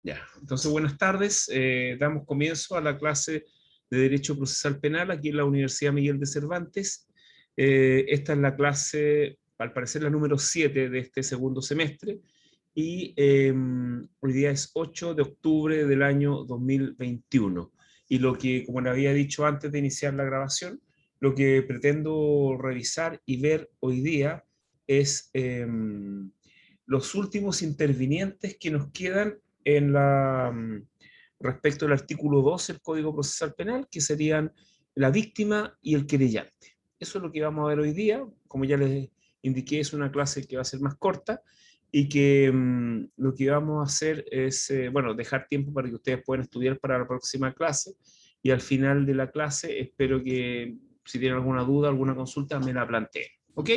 Ya, entonces buenas tardes. Damos comienzo a la clase de Derecho Procesal Penal aquí en la Universidad Miguel de Cervantes. Esta es la clase, al parecer, la número 7 de este segundo semestre y hoy día es 8 de octubre del año 2021. Y lo que, como le había dicho antes de iniciar la grabación, lo que pretendo revisar y ver hoy día es los últimos intervinientes que nos quedan en respecto al artículo 12 del Código Procesal Penal, que serían la víctima y el querellante. Eso es lo que vamos a ver hoy día. Como ya les indiqué, es una clase que va a ser más corta y que lo que vamos a hacer es, bueno, dejar tiempo para que ustedes puedan estudiar para la próxima clase, y al final de la clase espero que si tienen alguna duda, alguna consulta, me la planteen. ¿Ok?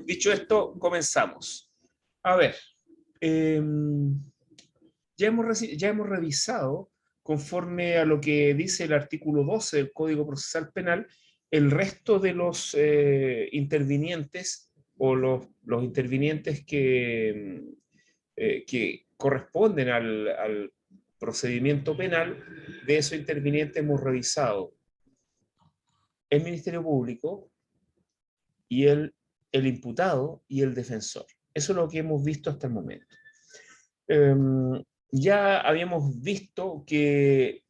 Dicho esto, comenzamos. A ver, eh, ya hemos revisado, conforme a lo que dice el artículo 12 del Código Procesal Penal, el resto de los intervinientes o los intervinientes que corresponden al procedimiento penal. De esos intervinientes hemos revisado el Ministerio Público y el imputado y el defensor. Eso es lo que hemos visto hasta el momento. Ya habíamos visto que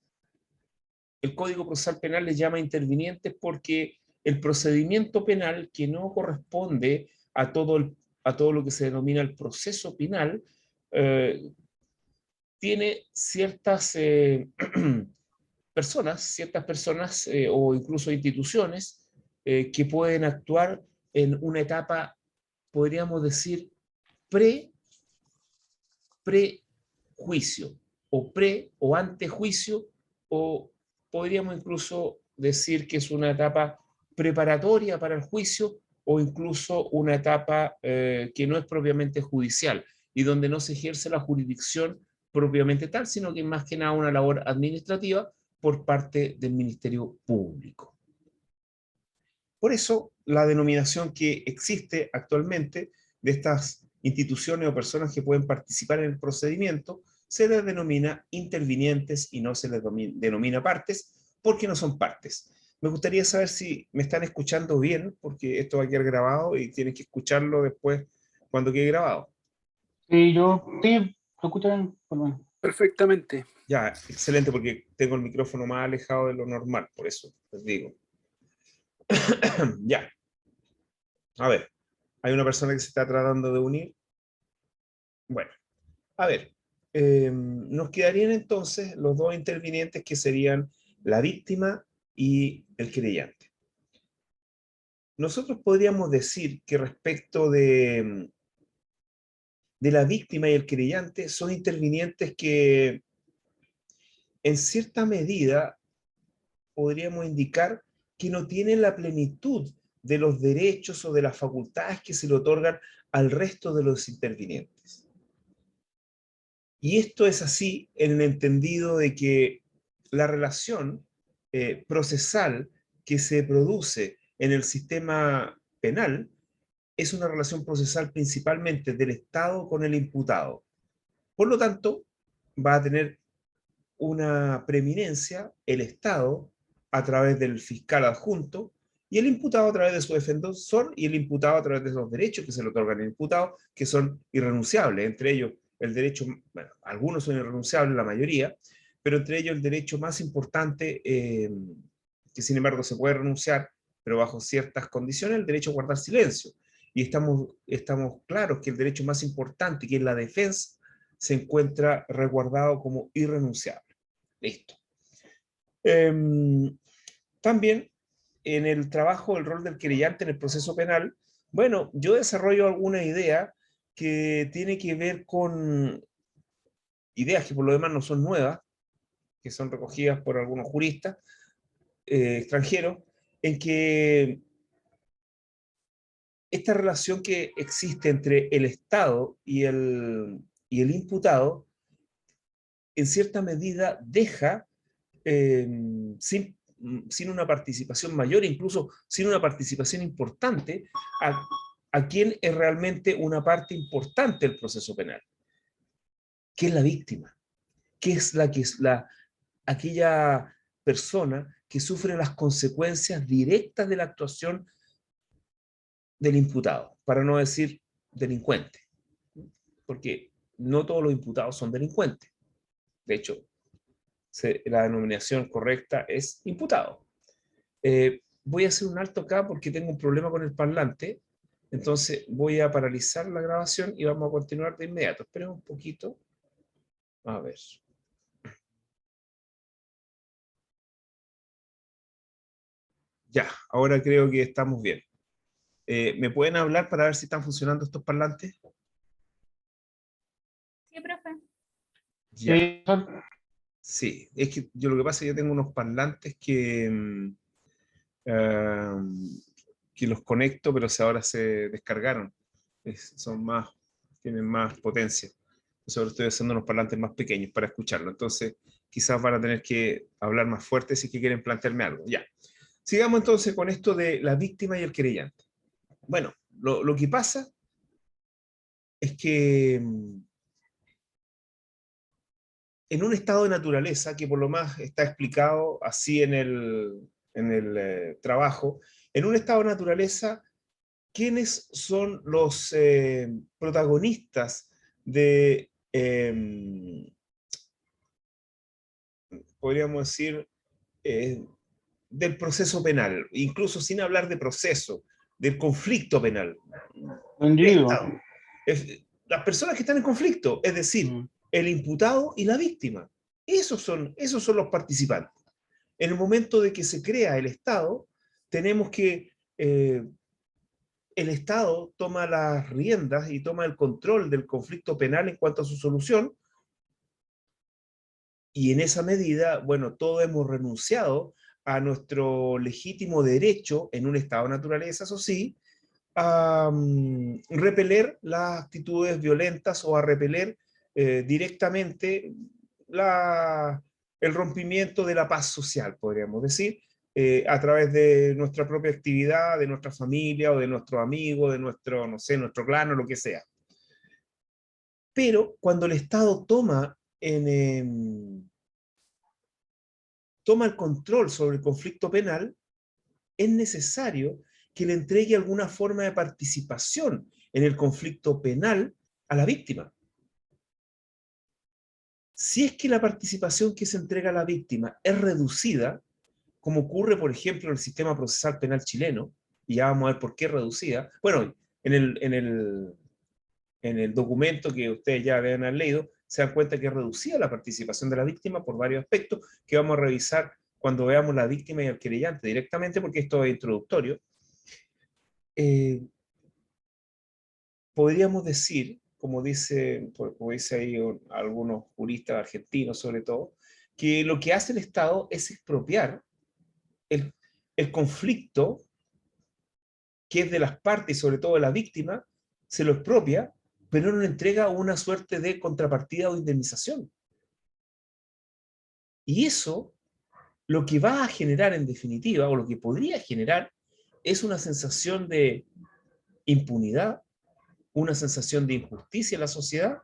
el Código Procesal Penal les llama intervinientes porque el procedimiento penal que no corresponde a todo lo que se denomina el proceso penal, tiene ciertas personas o incluso instituciones que pueden actuar en una etapa, podríamos decir, pre prejuicio, o o antejuicio, o podríamos incluso decir que es una etapa preparatoria para el juicio, o incluso una etapa que no es propiamente judicial y donde no se ejerce la jurisdicción propiamente tal, sino que es más que nada una labor administrativa por parte del Ministerio Público. Por eso, la denominación que existe actualmente de estas instituciones o personas que pueden participar en el procedimiento se les denomina intervinientes y no se les denomina partes, porque no son partes. Me gustaría saber si me están escuchando bien, porque esto va a quedar grabado y tienen que escucharlo después cuando quede grabado. Sí, lo escuchan por lo menos. Perfectamente. Ya, excelente, porque tengo el micrófono más alejado de lo normal, por eso les digo. Ya, a ver, hay una persona que se está tratando de unir. Bueno, a ver, nos quedarían entonces los dos intervinientes que serían la víctima y el querellante. Nosotros podríamos decir que respecto de la víctima y el querellante son intervinientes que en cierta medida podríamos indicar que no tienen la plenitud de los derechos o de las facultades que se le otorgan al resto de los intervinientes. Y esto es así en el entendido de que la relación procesal que se produce en el sistema penal es una relación procesal principalmente del Estado con el imputado. Por lo tanto, va a tener una preeminencia el Estado a través del fiscal adjunto y el imputado a través de su defensor y el imputado a través de los derechos que se le otorgan al imputado, que son irrenunciables, entre ellos el derecho, bueno, algunos son irrenunciables, la mayoría, pero entre ellos el derecho más importante, que sin embargo se puede renunciar, pero bajo ciertas condiciones, el derecho a guardar silencio. Y estamos claros que el derecho más importante, que es la defensa, se encuentra resguardado como irrenunciable. Listo. También en el trabajo, el rol del querellante en el proceso penal, bueno, yo desarrollo alguna idea que tiene que ver con ideas que por lo demás no son nuevas, que son recogidas por algunos juristas extranjeros, en que esta relación que existe entre el Estado y el imputado, en cierta medida deja sin una participación mayor, incluso sin una participación importante, a quien es realmente una parte importante del proceso penal, que es la víctima. que es aquella persona que sufre las consecuencias directas de la actuación del imputado, para no decir delincuente, porque no todos los imputados son delincuentes. De hecho, la denominación correcta es imputado. Voy a hacer un alto acá porque tengo un problema con el parlante, entonces voy a paralizar la grabación y vamos a continuar de inmediato. Esperen un poquito. A ver. Ya, ahora creo que estamos bien. ¿Me pueden hablar para ver si están funcionando estos parlantes? Sí, profe. Ya. Sí, Sí, es que yo lo que pasa es que yo tengo unos parlantes que los conecto, pero ahora se descargaron. Tienen más potencia. Entonces ahora estoy haciendo unos parlantes más pequeños para escucharlo. Entonces quizás van a tener que hablar más fuerte si es que quieren plantearme algo. Ya. Sigamos entonces con esto de la víctima y el querellante. Bueno, lo que pasa es que en un estado de naturaleza, que por lo más está explicado así en el trabajo, en un estado de naturaleza, ¿quiénes son los protagonistas de, podríamos decir, del proceso penal? Incluso sin hablar de proceso, del conflicto penal. los individuos. Las personas que están en conflicto, es decir, el imputado y la víctima. Esos son los participantes. En el momento de que se crea el Estado, tenemos que el Estado toma las riendas y toma el control del conflicto penal en cuanto a su solución, y en esa medida, bueno, todos hemos renunciado a nuestro legítimo derecho en un Estado de naturaleza, eso sí, a repeler las actitudes violentas o a repeler directamente el rompimiento de la paz social, podríamos decir, a través de nuestra propia actividad, de nuestra familia o de nuestros amigos, de nuestro, no sé, nuestro clan o lo que sea. Pero cuando el Estado toma el control sobre el conflicto penal, es necesario que le entregue alguna forma de participación en el conflicto penal a la víctima. Si es que la participación que se entrega a la víctima es reducida, como ocurre, por ejemplo, en el sistema procesal penal chileno, y ya vamos a ver por qué reducida. Bueno, en el documento que ustedes ya habían leído, se dan cuenta que es reducida la participación de la víctima por varios aspectos que vamos a revisar cuando veamos la víctima y el querellante directamente, porque esto es introductorio. Podríamos decir, como dice ahí algunos juristas argentinos sobre todo, que lo que hace el Estado es expropiar el conflicto que es de las partes y sobre todo de la víctima, se lo expropia, pero no le entrega una suerte de contrapartida o indemnización. Y eso lo que va a generar en definitiva, o lo que podría generar, es una sensación de impunidad, una sensación de injusticia en la sociedad,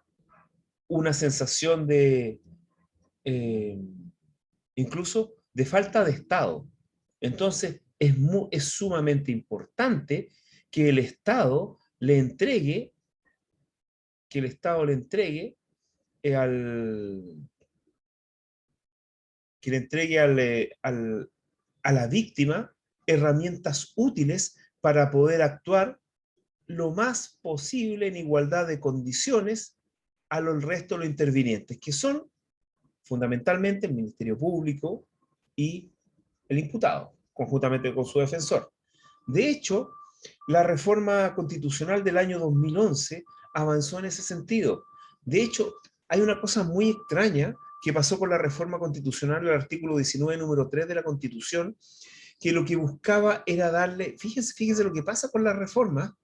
una sensación de incluso de falta de Estado. Entonces, es sumamente importante que el Estado le entregue, al que le entregue a la víctima herramientas útiles para poder actuar lo más posible en igualdad de condiciones a lo resto de los intervinientes, que son fundamentalmente el Ministerio Público y el imputado, conjuntamente con su defensor. De hecho, la reforma constitucional del año 2011 avanzó en ese sentido. De hecho, hay una cosa muy extraña que pasó con la reforma constitucional del artículo 19, número 3 de la Constitución, que lo que buscaba era darle, fíjense lo que pasa con la reforma.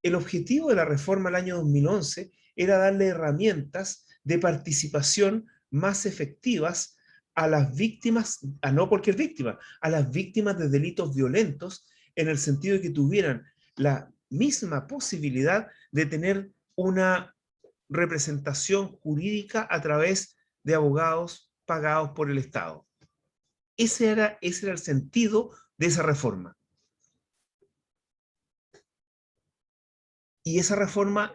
El objetivo de la reforma del año 2011 era darle herramientas de participación más efectivas a las víctimas, a no cualquier víctima, a las víctimas de delitos violentos, en el sentido de que tuvieran la misma posibilidad de tener una representación jurídica a través de abogados pagados por el Estado. Ese era el sentido de esa reforma. Y esa reforma,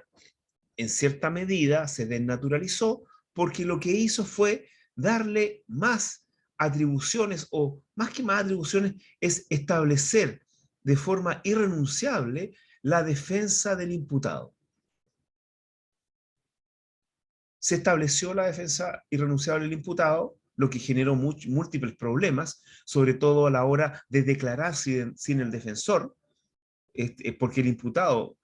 en cierta medida, se desnaturalizó porque lo que hizo fue darle más atribuciones, o más que más atribuciones, es establecer de forma irrenunciable la defensa del imputado. Se estableció la defensa irrenunciable del imputado, lo que generó múltiples problemas, sobre todo a la hora de declarar sin el defensor, porque el imputado,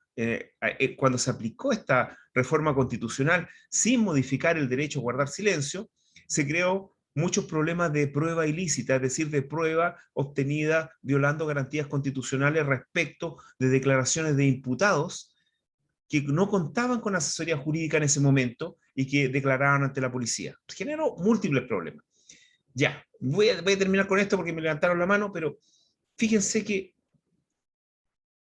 cuando se aplicó esta reforma constitucional sin modificar el derecho a guardar silencio, se creó muchos problemas de prueba ilícita, es decir, de prueba obtenida violando garantías constitucionales respecto de declaraciones de imputados que no contaban con asesoría jurídica en ese momento y que declaraban ante la policía. Generó múltiples problemas. Ya, voy a terminar con esto porque me levantaron la mano, pero fíjense que,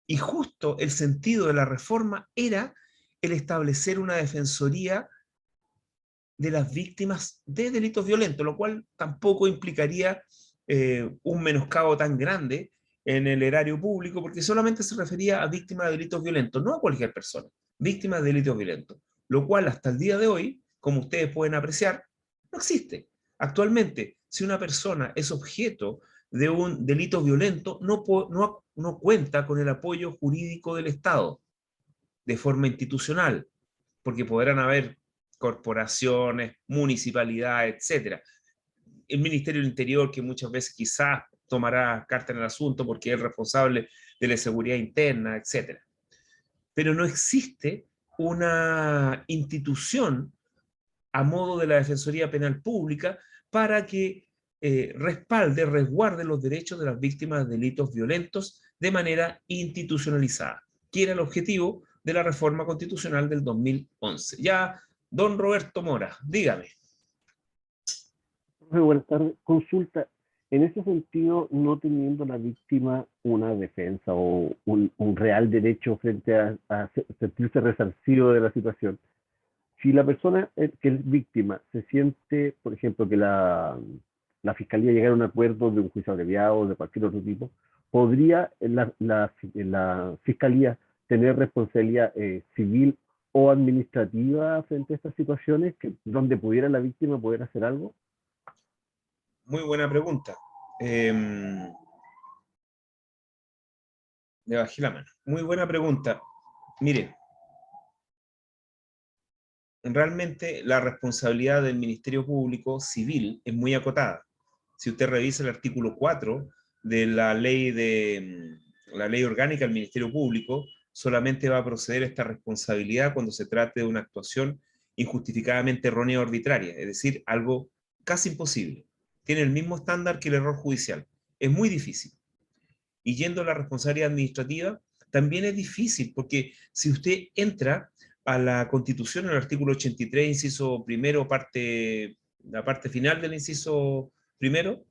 y justo el sentido de la reforma era el establecer una defensoría de las víctimas de delitos violentos, lo cual tampoco implicaría un menoscabo tan grande en el erario público, porque solamente se refería a víctimas de delitos violentos, no a cualquier persona, víctimas de delitos violentos, lo cual hasta el día de hoy, como ustedes pueden apreciar, no existe. Actualmente, si una persona es objeto de un delito violento, no cuenta con el apoyo jurídico del Estado de forma institucional, porque podrán haber corporaciones, municipalidades, etcétera. El Ministerio del Interior, que muchas veces quizás tomará carta en el asunto porque es responsable de la seguridad interna, etcétera. Pero no existe una institución a modo de la Defensoría Penal Pública para que respalde, resguarde los derechos de las víctimas de delitos violentos de manera institucionalizada, que era el objetivo de la reforma constitucional del 2011. Ya, don Roberto Mora, dígame. Buenas tardes. Consulta, en ese sentido, no teniendo la víctima una defensa o un real derecho frente a sentirse resarcido de la situación, si la persona que es víctima se siente, por ejemplo, que la fiscalía llegara a un acuerdo de un juicio abreviado o de cualquier otro tipo, ¿podría la fiscalía tener responsabilidad civil o administrativa frente a estas situaciones donde pudiera la víctima poder hacer algo? Muy buena pregunta. Le bajé la mano. Muy buena pregunta. Mire, realmente la responsabilidad del Ministerio Público Civil es muy acotada. Si usted revisa el artículo 4 de la ley orgánica del Ministerio Público, solamente va a proceder esta responsabilidad cuando se trate de una actuación injustificadamente errónea o arbitraria, es decir, algo casi imposible. Tiene el mismo estándar que el error judicial. Es muy difícil. Y yendo a la responsabilidad administrativa, también es difícil, porque si usted entra a la Constitución, en el artículo 83, inciso primero, la parte final del inciso primero,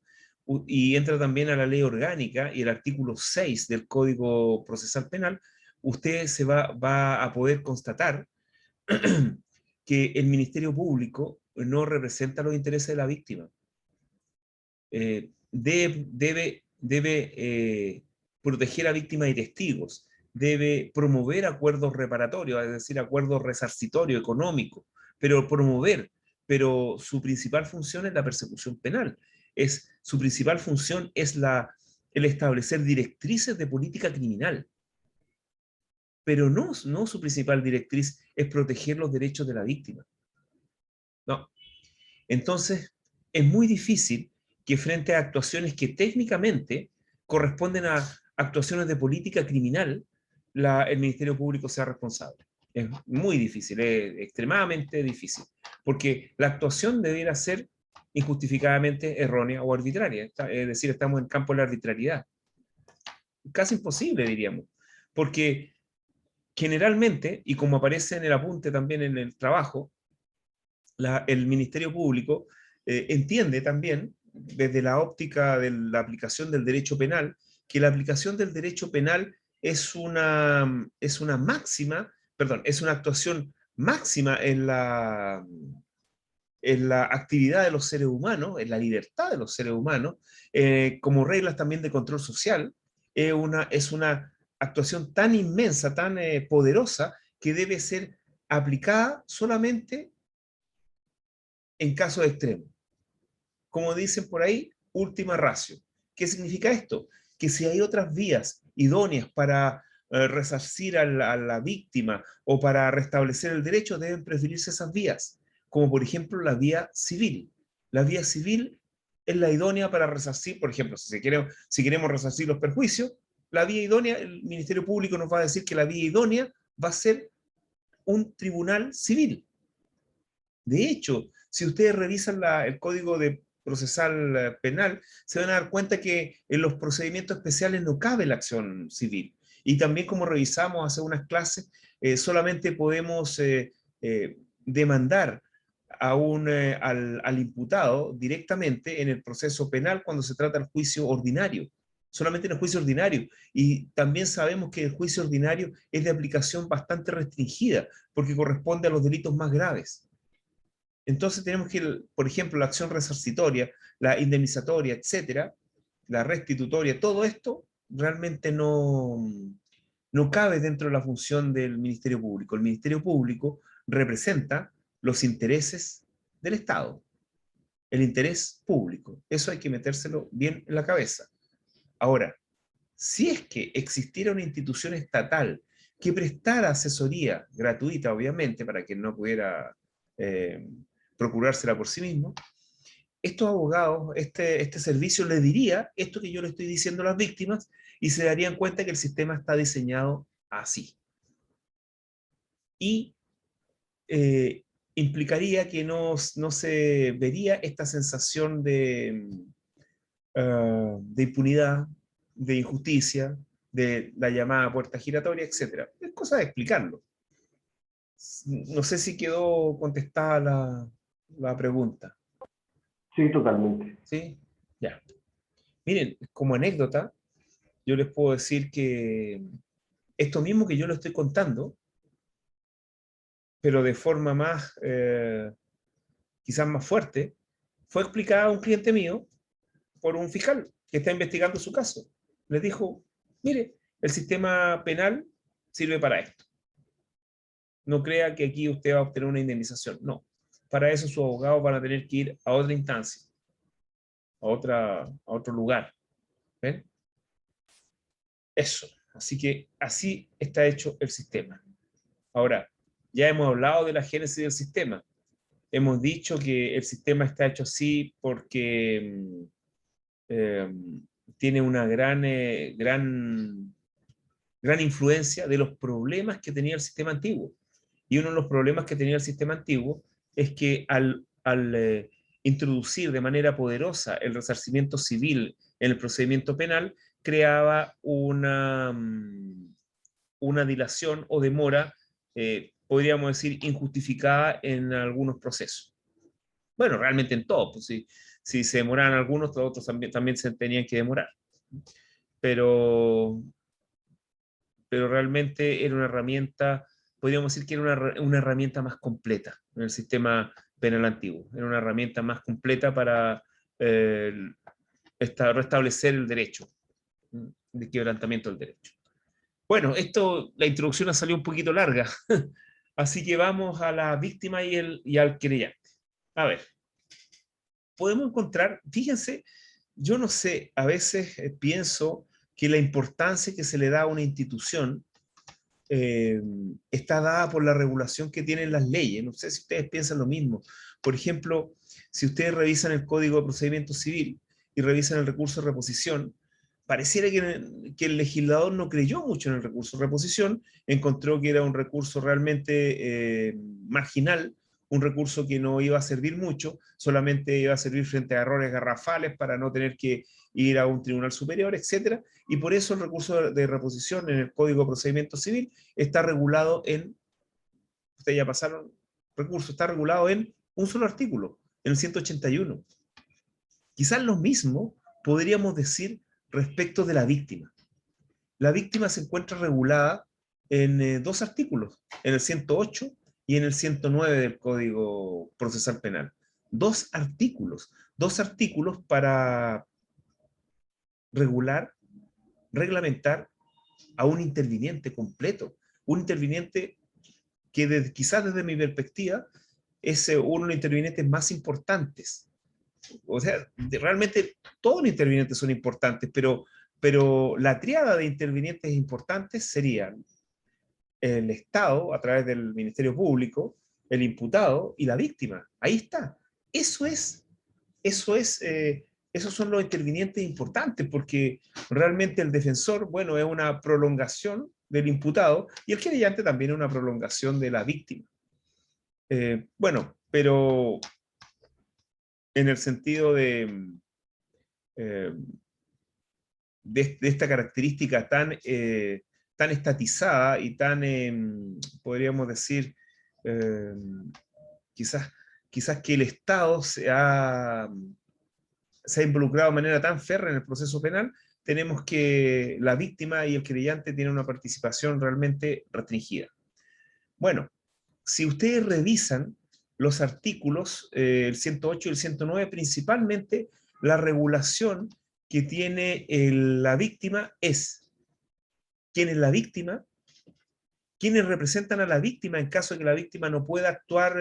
y entra también a la ley orgánica y el artículo 6 del Código Procesal Penal, usted va a poder constatar que el Ministerio Público no representa los intereses de la víctima. Debe proteger a víctimas y testigos, debe promover acuerdos reparatorios, es decir, acuerdos resarcitorios, económicos, pero su principal función es la persecución penal. Su principal función es el establecer directrices de política criminal, pero no su principal directriz es proteger los derechos de la víctima. No. Entonces, es muy difícil que frente a actuaciones que técnicamente corresponden a actuaciones de política criminal, el Ministerio Público sea responsable. Es muy difícil, es extremadamente difícil, porque la actuación debiera ser injustificadamente errónea o arbitraria, es decir, estamos en el campo de la arbitrariedad. Casi imposible, diríamos, porque generalmente, y como aparece en el apunte también en el trabajo, el Ministerio Público entiende también, desde la óptica de la aplicación del derecho penal, que la aplicación del derecho penal es una máxima, perdón, es una actuación máxima en la actividad de los seres humanos, en la libertad de los seres humanos, como reglas también de control social, es una actuación tan inmensa, tan poderosa, que debe ser aplicada solamente en casos extremos. Como dicen por ahí, última ratio. ¿Qué significa esto? Que si hay otras vías idóneas para resarcir a la víctima o para restablecer el derecho, deben preferirse esas vías, como por ejemplo la vía civil. La vía civil es la idónea para resarcir, por ejemplo, si queremos resarcir los perjuicios, la vía idónea, el Ministerio Público nos va a decir que la vía idónea va a ser un tribunal civil. De hecho, si ustedes revisan el Código Procesal Penal, se van a dar cuenta que en los procedimientos especiales no cabe la acción civil. Y también, como revisamos hace unas clases, solamente podemos demandar al imputado directamente en el proceso penal cuando se trata del juicio ordinario, solamente en el juicio ordinario. Y también sabemos que el juicio ordinario es de aplicación bastante restringida, porque corresponde a los delitos más graves. Entonces tenemos que, por ejemplo, la acción resarcitoria, la indemnizatoria, etcétera, la restitutoria, todo esto realmente no cabe dentro de la función del Ministerio Público. El Ministerio Público representa los intereses del Estado, el interés público. Eso hay que metérselo bien en la cabeza. Ahora, si es que existiera una institución estatal que prestara asesoría gratuita, obviamente, para quien no pudiera procurársela por sí mismo, estos abogados, este servicio le diría esto que yo le estoy diciendo a las víctimas y se darían cuenta que el sistema está diseñado así. Y implicaría que no se vería esta sensación de impunidad, de injusticia, de la llamada puerta giratoria, etc. Es cosa de explicarlo. No sé si quedó contestada la pregunta. Sí, totalmente. ¿Sí? Ya. Miren, como anécdota, yo les puedo decir que esto mismo que yo lo estoy contando, pero de forma más, quizás más fuerte, fue explicada a un cliente mío por un fiscal que está investigando su caso. Les dijo, mire, el sistema penal sirve para esto. No crea que aquí usted va a obtener una indemnización. No. Para eso sus abogados van a tener que ir a otra instancia, a otro lugar. ¿Ven? Eso. Así que así está hecho el sistema. Ahora, ya hemos hablado de la génesis del sistema. Hemos dicho que el sistema está hecho así porque tiene una gran influencia de los problemas que tenía el sistema antiguo. Y uno de los problemas que tenía el sistema antiguo es que al introducir de manera poderosa el resarcimiento civil en el procedimiento penal, creaba una dilación o demora, podríamos decir, injustificada en algunos procesos. Bueno, realmente en todo, pues si se demoraban algunos, los otros también se tenían que demorar. Pero realmente era una herramienta, podríamos decir que era una herramienta más completa en el sistema penal antiguo. Era una herramienta más completa para restablecer el derecho, de quebrantamiento del derecho. Bueno, la introducción ha salido un poquito larga, así que vamos a la víctima y al querellante. A ver, podemos encontrar, fíjense, yo no sé, a veces pienso que la importancia que se le da a una institución está dada por la regulación que tienen las leyes. No sé si ustedes piensan lo mismo. Por ejemplo, si ustedes revisan el Código de Procedimiento Civil y revisan el recurso de reposición, pareciera que el legislador no creyó mucho en el recurso de reposición, encontró que era un recurso realmente marginal, un recurso que no iba a servir mucho, solamente iba a servir frente a errores garrafales para no tener que ir a un tribunal superior, etc. Y por eso el recurso de reposición en el Código de Procedimiento Civil está regulado ustedes ya pasaron, recurso está regulado en un solo artículo, en el 181. Quizás lo mismo podríamos decir respecto de la víctima. La víctima se encuentra regulada en dos artículos, en el 108 y en el 109 del Código Procesal Penal. dos artículos para reglamentar a un interviniente completo, un interviniente que quizás desde mi perspectiva es uno de los intervinientes más importantes. O sea, realmente todos los intervinientes son importantes, pero la tríada de intervinientes importantes serían el Estado, a través del Ministerio Público, el imputado y la víctima. Ahí está. Eso es, esos son los intervinientes importantes, porque realmente el defensor, bueno, es una prolongación del imputado y el querellante también es una prolongación de la víctima. Bueno, pero en el sentido de esta característica tan estatizada y tan, podríamos decir, quizás que el Estado se ha involucrado de manera tan férrea en el proceso penal, tenemos que la víctima y el querellante tienen una participación realmente restringida. Bueno, si ustedes revisan los artículos, el 108 y el 109, principalmente la regulación que tiene la víctima es quién es la víctima, quiénes representan a la víctima en caso de que la víctima no pueda actuar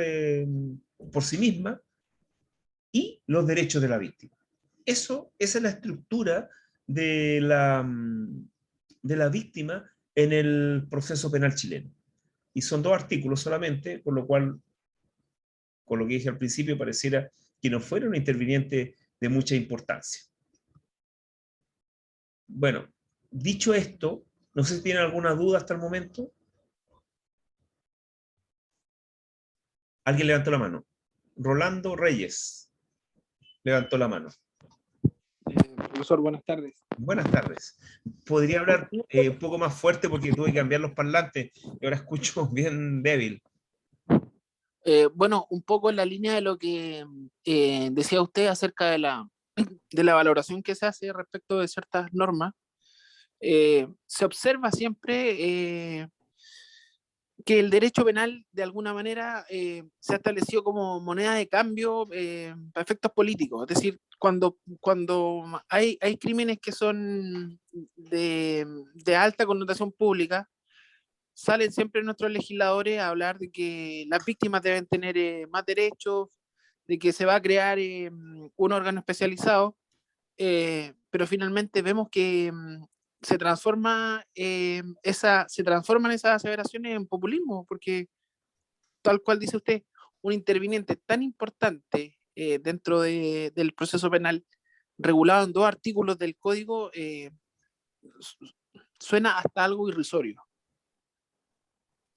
por sí misma, y los derechos de la víctima. Esa es la estructura de la víctima en el proceso penal chileno. Y son dos artículos solamente, por lo cual, con lo que dije al principio, pareciera que no fuera un interviniente de mucha importancia. Bueno, dicho esto, no sé si tienen alguna duda hasta el momento. Alguien levantó la mano. Rolando Reyes levantó la mano. Profesor, buenas tardes. Buenas tardes. ¿Podría hablar un poco más fuerte porque tuve que cambiar los parlantes y ahora escucho bien débil? Bueno, un poco en la línea de lo que decía usted acerca de la valoración que se hace respecto de ciertas normas, se observa siempre que el derecho penal de alguna manera se ha establecido como moneda de cambio para efectos políticos. Es decir, cuando hay crímenes que son de alta connotación pública, salen siempre nuestros legisladores a hablar de que las víctimas deben tener más derechos, de que se va a crear un órgano especializado, pero finalmente vemos que se transforman esas aseveraciones en populismo, porque tal cual dice usted, un interviniente tan importante dentro del proceso penal, regulado en 2 artículos del código, suena hasta algo irrisorio.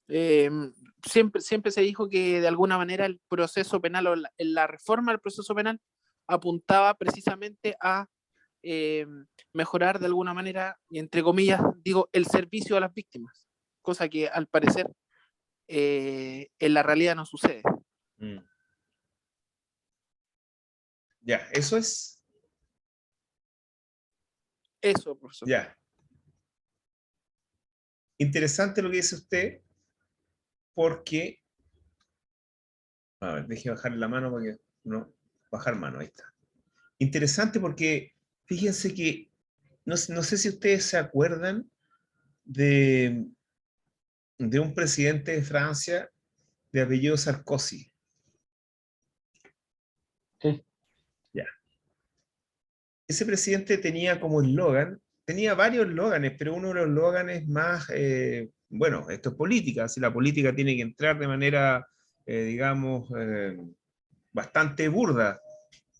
Siempre se dijo que de alguna manera el proceso penal o la reforma del proceso penal apuntaba precisamente a mejorar de alguna manera, y entre comillas digo, el servicio a las víctimas, cosa que al parecer en la realidad no sucede. Ya, eso es. Eso, profesor. Ya. Interesante lo que dice usted, porque, a ver, deje bajar la mano porque no, bajar mano, ahí está. Interesante porque fíjense que no sé si ustedes se acuerdan de un presidente de Francia de apellido Sarkozy. Sí. Ya. Ese presidente tenía como eslogan, tenía varios eslóganes, pero uno de los eslóganes más, bueno, esto es política, si la política tiene que entrar de manera, digamos, bastante burda.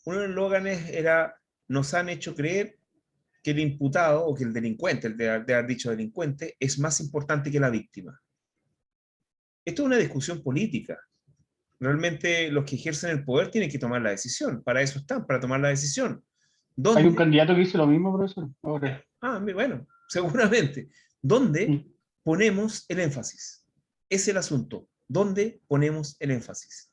Uno de los eslóganes era: nos han hecho creer que el imputado, o que el delincuente, el de haber dicho delincuente, es más importante que la víctima. Esto es una discusión política. Realmente los que ejercen el poder tienen que tomar la decisión. Para eso están, para tomar la decisión. ¿Dónde? Hay un candidato que dice lo mismo, profesor. Ahora. Bueno, seguramente. ¿Dónde ponemos el énfasis? Es el asunto. ¿Dónde ponemos el énfasis?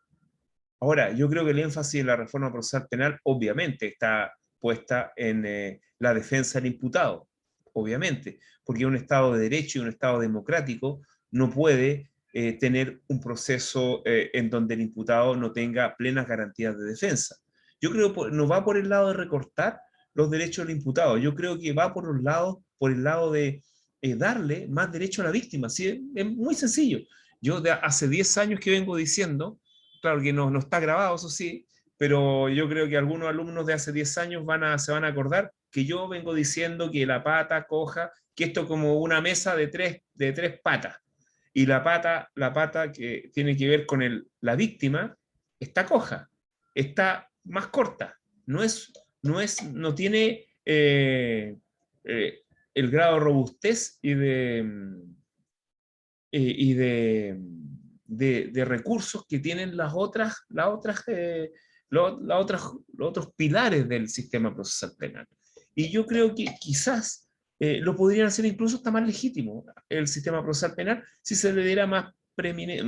Ahora, yo creo que el énfasis en la reforma procesal penal obviamente está puesta en la defensa del imputado, obviamente, porque un Estado de derecho y un Estado democrático no puede tener un proceso en donde el imputado no tenga plenas garantías de defensa. Yo creo que no va por el lado de recortar los derechos del imputado, yo creo que va por el lado de darle más derecho a la víctima. ¿Sí? Es muy sencillo. Yo hace 10 años que vengo diciendo, claro que no está grabado, eso sí, pero yo creo que algunos alumnos de hace 10 años se van a acordar que yo vengo diciendo que la pata coja, que esto es como una mesa de tres patas, y la pata que tiene que ver con la víctima está coja, está más corta, no tiene el grado de robustez de recursos que tienen los otros pilares del sistema procesal penal. Y yo creo que quizás lo podrían hacer incluso hasta más legítimo el sistema procesal penal si se le diera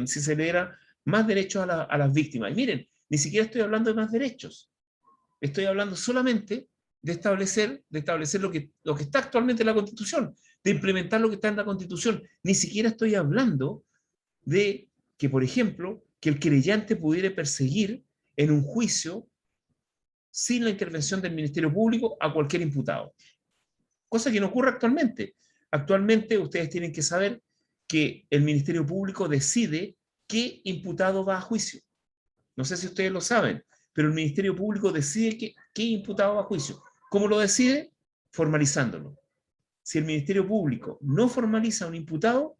si se le diera más derechos a las víctimas. Y miren, ni siquiera estoy hablando de más derechos. Estoy hablando solamente de establecer lo que está actualmente en la Constitución, de implementar lo que está en la Constitución. Ni siquiera estoy hablando de que, por ejemplo, que el querellante pudiera perseguir en un juicio sin la intervención del Ministerio Público a cualquier imputado. Cosa que no ocurre actualmente. Actualmente ustedes tienen que saber que el Ministerio Público decide qué imputado va a juicio. No sé si ustedes lo saben, pero el Ministerio Público decide qué imputado va a juicio. ¿Cómo lo decide? Formalizándolo. Si el Ministerio Público no formaliza a un imputado,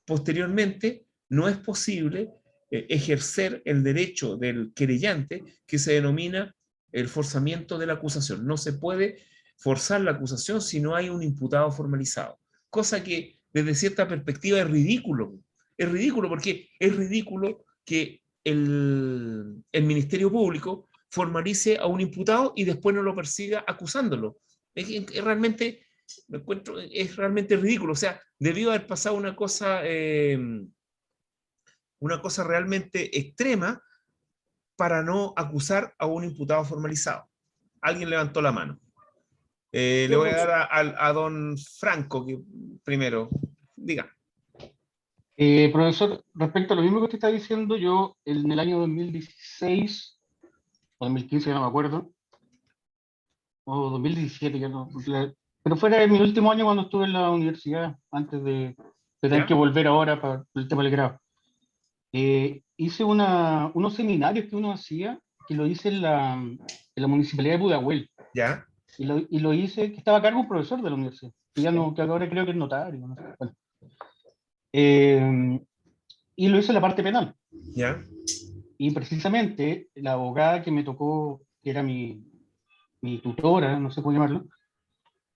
posteriormente no es posible ejercer el derecho del querellante que se denomina el forzamiento de la acusación. No se puede forzar la acusación si no hay un imputado formalizado. Cosa que desde cierta perspectiva es ridículo. Es ridículo porque es ridículo que el Ministerio Público formalice a un imputado y después no lo persiga acusándolo. Es realmente ridículo. O sea, debió haber pasado una cosa realmente extrema para no acusar a un imputado formalizado. Alguien levantó la mano. Le voy a dar a don Franco, que primero, diga. Profesor, respecto a lo mismo que usted está diciendo, yo en el año 2016 o 2015, ya no me acuerdo, o 2017, ya no, pero fue mi último año cuando estuve en la universidad, antes de tener que volver ahora para el tema del grado. Hice unos seminarios que uno hacía, que lo hice en la municipalidad de Pudahuel. ¿Ya? Y lo hice, que estaba a cargo un profesor de la universidad, que, ya no, que ahora creo que es notario. No sé, bueno. Y lo hice en la parte penal. ¿Ya? Y precisamente la abogada que me tocó, que era mi tutora, no sé cómo llamarlo,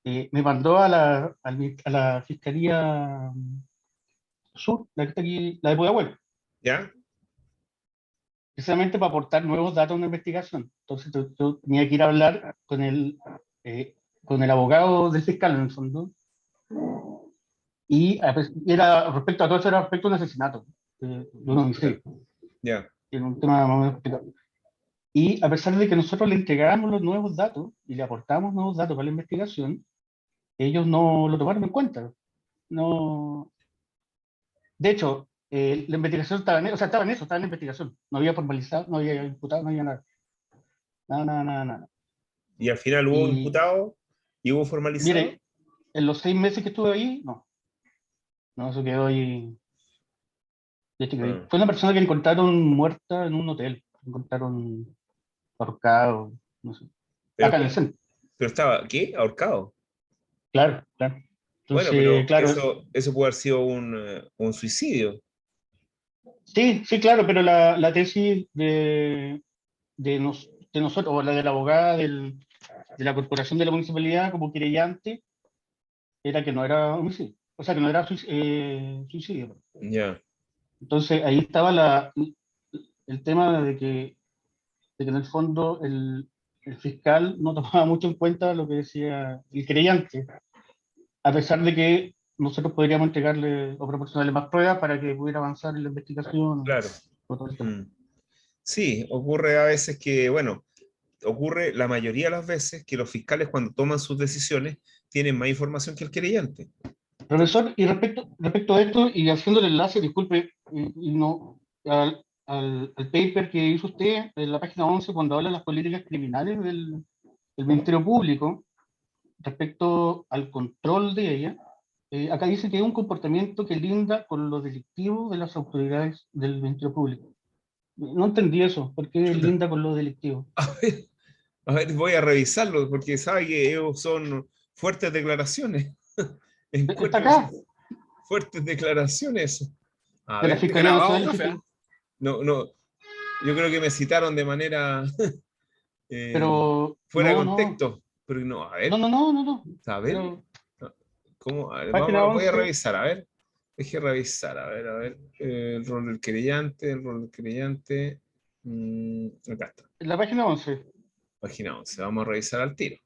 me mandó a la Fiscalía Sur, la que está aquí, la de Pudahuel, ¿Ya? precisamente para aportar nuevos datos a una investigación. Entonces yo tenía que ir a hablar con el abogado del fiscal, en el fondo, y era respecto a todo eso, era respecto a un asesinato, de un homicidio. ¿Ya? En un tema más o menos complicado. Y a pesar de que nosotros le entregábamos los nuevos datos y le aportábamos nuevos datos para la investigación, ellos no lo tomaron en cuenta. No. De hecho, la investigación estaba en eso, o sea, estaba en eso, estaba en la investigación. No había formalizado, no había imputado, no había nada. Nada. ¿Y al final hubo imputado y hubo formalizado? Mire, en los 6 meses que estuve ahí, no. No, eso quedó ahí. Fue una persona que encontraron muerta en un hotel. Encontraron ahorcado, no sé. Acá en el centro. Pero estaba, ¿qué? ¿Ahorcado? Claro. Bueno, Entonces, pero claro. eso puede haber sido un suicidio. Sí, claro, pero la tesis de nosotros, o la de la abogada de la corporación de la municipalidad como querellante, era que no era homicidio. O sea, que no era suicidio. Ya. Entonces, ahí estaba el tema de que en el fondo el fiscal no tomaba mucho en cuenta lo que decía el querellante, a pesar de que nosotros podríamos entregarle o proporcionarle más pruebas para que pudiera avanzar en la investigación. Claro. O todo esto. Sí, ocurre a veces que, bueno, ocurre la mayoría de las veces que los fiscales cuando toman sus decisiones tienen más información que el querellante. Profesor, y respecto a esto, y haciendo el enlace, disculpe, y no, al paper que hizo usted en la página 11 cuando habla de las políticas criminales del Ministerio Público, respecto al control de ella, acá dice que hay un comportamiento que linda con lo delictivo de las autoridades del Ministerio Público. No entendí eso, ¿por qué linda con lo delictivo? A ver, a ver, voy a revisarlo, porque sabe que ellos son fuertes declaraciones. Está Encuentro que son acá, fuertes declaraciones. A de la ver, está Fiscalía grabado, Nacional profe, ¿eh? No, no, yo creo que me citaron de manera eh, pero fuera de no, no, contexto. Pero no, a no, ver, no, no, no, no, a ver, pero ¿cómo? A ver, página voy a 11 revisar, a ver. Deje revisar, a ver. El rol del creyente, acá está, en la página 11 página 11. Vamos a revisar al tiro.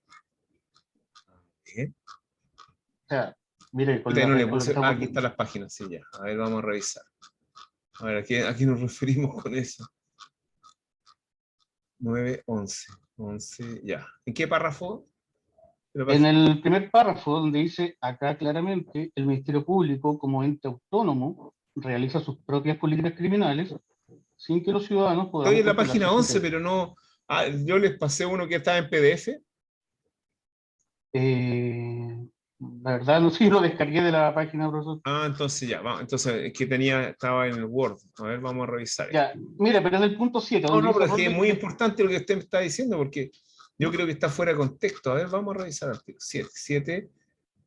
Bien. o sea, mire, Puta, y no le con lo que puse. estamos Aquí están las páginas, sí, ya. A ver, vamos a revisar. A ver, ¿a qué nos referimos con eso? 9, 11. 11, ya. ¿En qué párrafo de la en página? el primer párrafo donde dice acá claramente, el Ministerio Público como ente autónomo realiza sus propias políticas criminales sin que los ciudadanos Estoy podamos en la controlar página sus 11, criterios. pero no. Yo les pasé uno que estaba en PDF. La verdad, no sé si lo descargué de la página, profesor. Entonces ya, vamos. Entonces, es que estaba en el Word. A ver, vamos a revisar esto. Ya, mira, pero en el punto 7 No, donde no, pero dice es que rol es del muy que... importante lo que usted me está diciendo, porque yo ¿no? creo que está fuera de contexto. A ver, vamos a revisar artículo 7. 7.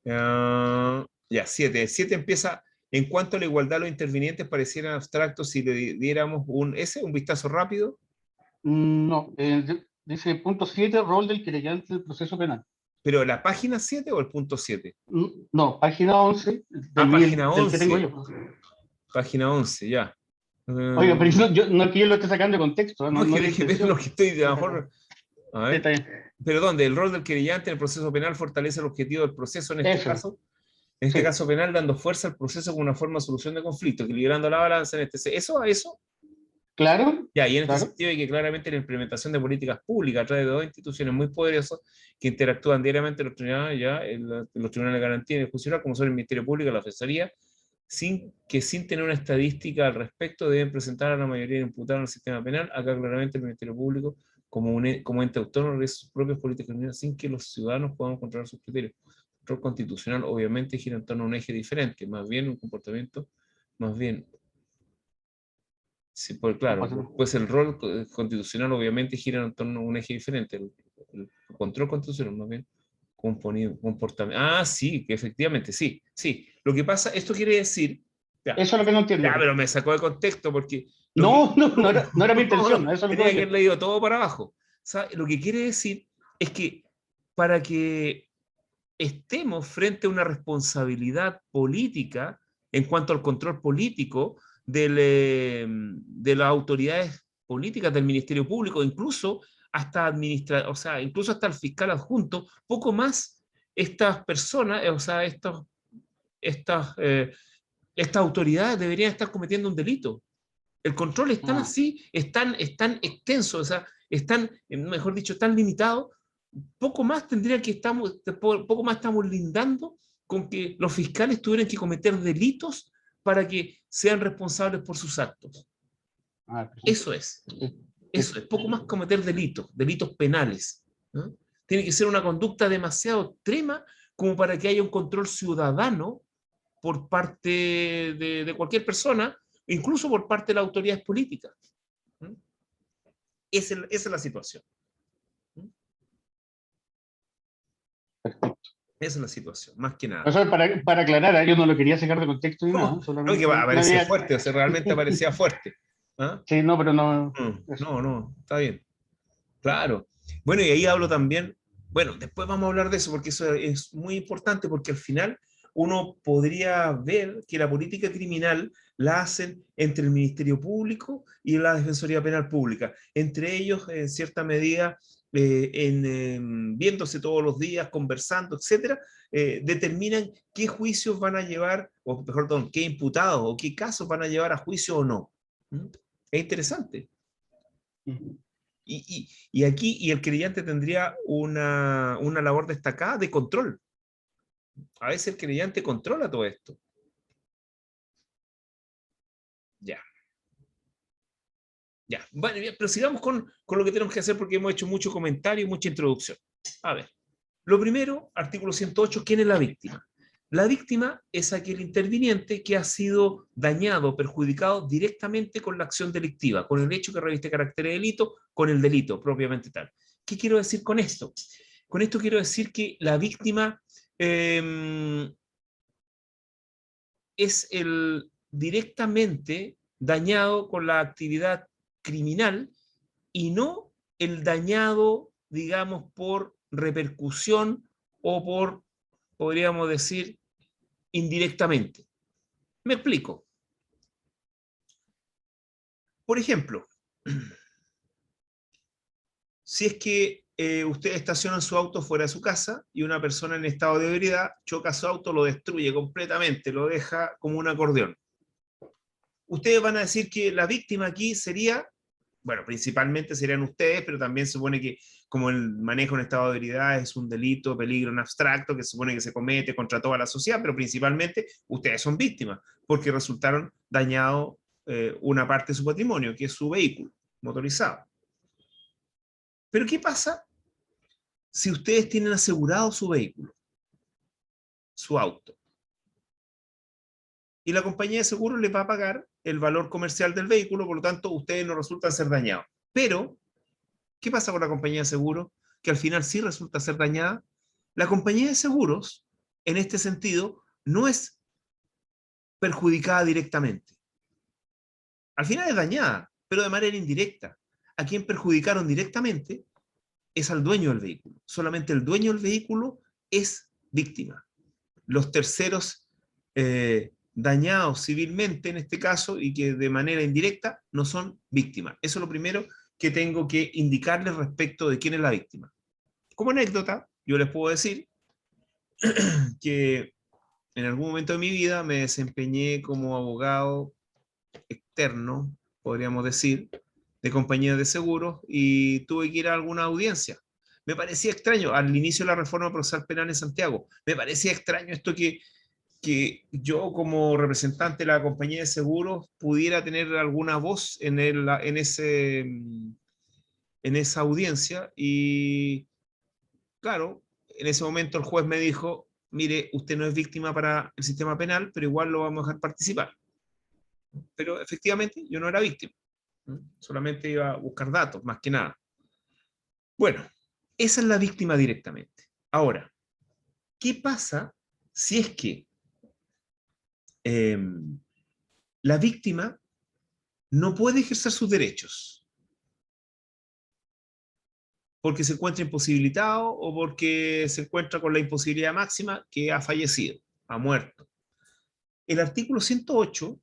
Ya, 7. 7 empieza. En cuanto a la igualdad, los intervinientes parecieran abstractos si le diéramos un vistazo rápido. No, dice punto 7 rol del querellante del proceso penal. Pero la página 7 o el punto 7. No, página 11 Página del que tengo 11. yo. Página 11, ya. Oiga, pero Mm, no es que yo lo esté sacando de contexto, ¿eh? no, No, es no que es la deje ver lo intención. que estoy, a lo mejor, a Sí, ver. está bien. Pero ¿dónde? El rol del querellante en el proceso penal fortalece el objetivo del proceso Eso, en este sí, caso penal, dando fuerza al proceso como una forma de solución de conflictos, equilibrando la balanza en este. Eso. claro, Ya, y en este claro. sentido hay que claramente la implementación de políticas públicas a través de dos instituciones muy poderosas que interactúan diariamente los tribunales, los tribunales de garantía y de justicia, como son el Ministerio Público y la Defensoría, sin tener una estadística al respecto, deben presentar a la mayoría de imputados en el sistema penal. Acá claramente el Ministerio Público, como ente autónomo, realiza sus propias políticas criminales sin que los ciudadanos puedan controlar sus criterios. El control constitucional obviamente gira en torno a un eje diferente, más bien un comportamiento, más bien. Sí, pues claro, pues el rol constitucional obviamente gira en torno a un eje diferente. El control constitucional, más bien, comportamiento. Sí, que efectivamente, sí, sí. Lo que pasa, esto quiere decir, ya, Eso es lo que no entiendo. pero me sacó de contexto porque No, no, no era mi intención, eso es lo que tenía voy que yo. haber leído todo para abajo. Lo que quiere decir es que para que estemos frente a una responsabilidad política en cuanto al control político de las autoridades políticas del Ministerio Público, incluso incluso hasta el fiscal adjunto, poco más estas personas, estas, eh, estas autoridades deberían estar cometiendo un delito. El control es tan Ah, así, es tan extenso, mejor dicho, tan limitado, poco más poco más estamos lindando con que los fiscales tuvieran que cometer delitos para que sean responsables por sus actos. perfecto. Eso es, Sí, sí. eso es, poco más cometer delitos penales, ¿no? Tiene que ser una conducta demasiado extrema como para que haya un control ciudadano por parte de cualquier persona, incluso por parte de las autoridades políticas. ¿No? Esa es la situación. Esa es la situación, más que nada. Eso es para aclarar, yo no lo quería sacar de contexto ni nada, No, que solamente me apareció había... fuerte, o sea, realmente aparecía fuerte. ¿Ah? Sí, no, pero no... Eso. No, está bien. Claro. Bueno, y ahí hablo también, bueno, después vamos a hablar de eso, porque eso es muy importante, porque al final uno podría ver que la política criminal la hacen entre el Ministerio Público y la Defensoría Penal Pública. Entre ellos, en cierta medida, viéndose todos los días, conversando, etcétera, determinan qué juicios van a llevar, o mejor, perdón, qué imputados o qué casos van a llevar a juicio o no. ¿Mm? Es interesante. Y aquí el creyente tendría una labor destacada de control. A veces el querellante controla todo esto. Ya. Ya. Bueno, bien, pero sigamos con lo que tenemos que hacer porque hemos hecho mucho comentario y mucha introducción. A ver. Lo primero, artículo 108, ¿quién es la víctima? La víctima es aquel interviniente que ha sido dañado, perjudicado directamente con la acción delictiva, con el hecho que reviste carácter de delito, con el delito propiamente tal. ¿Qué quiero decir con esto? Con esto quiero decir que la víctima es el directamente dañado con la actividad criminal y no el dañado, digamos, por repercusión o por, podríamos decir, indirectamente. Me explico. Por ejemplo, si es que usted estaciona su auto fuera de su casa y una persona en estado de ebriedad choca su auto, lo destruye completamente, lo deja como un acordeón. Ustedes van a decir que la víctima aquí sería, bueno, principalmente serían ustedes, pero también se supone que como el manejo en estado de ebriedad es un delito, peligro en abstracto, que se supone que se comete contra toda la sociedad, pero principalmente ustedes son víctimas, porque resultaron dañados una parte de su patrimonio, que es su vehículo motorizado. Pero ¿qué pasa si ustedes tienen asegurado su vehículo, su auto? Y la compañía de seguros les va a pagar el valor comercial del vehículo, por lo tanto, ustedes no resultan ser dañados. Pero, ¿qué pasa con la compañía de seguros? Que al final sí resulta ser dañada. La compañía de seguros, en este sentido, no es perjudicada directamente. Al final es dañada, pero de manera indirecta. A quien perjudicaron directamente es al dueño del vehículo. Solamente el dueño del vehículo es víctima. Los terceros dañados civilmente en este caso y que de manera indirecta no son víctimas. Eso es lo primero que tengo que indicarles respecto de quién es la víctima. Como anécdota, yo les puedo decir que en algún momento de mi vida me desempeñé como abogado externo, podríamos decir, de compañías de seguros y tuve que ir a alguna audiencia. Me parecía extraño, al inicio de la reforma procesal penal en Santiago, me parecía extraño esto que yo como representante de la compañía de seguros pudiera tener alguna voz en esa audiencia y claro, en ese momento el juez me dijo, mire, usted no es víctima para el sistema penal, pero igual lo vamos a dejar participar. Pero efectivamente yo no era víctima, solamente iba a buscar datos, más que nada. Bueno, esa es la víctima directamente. Ahora, ¿qué pasa si es que la víctima no puede ejercer sus derechos? Porque se encuentra imposibilitado o porque se encuentra con la imposibilidad máxima que ha fallecido, ha muerto. El artículo 108,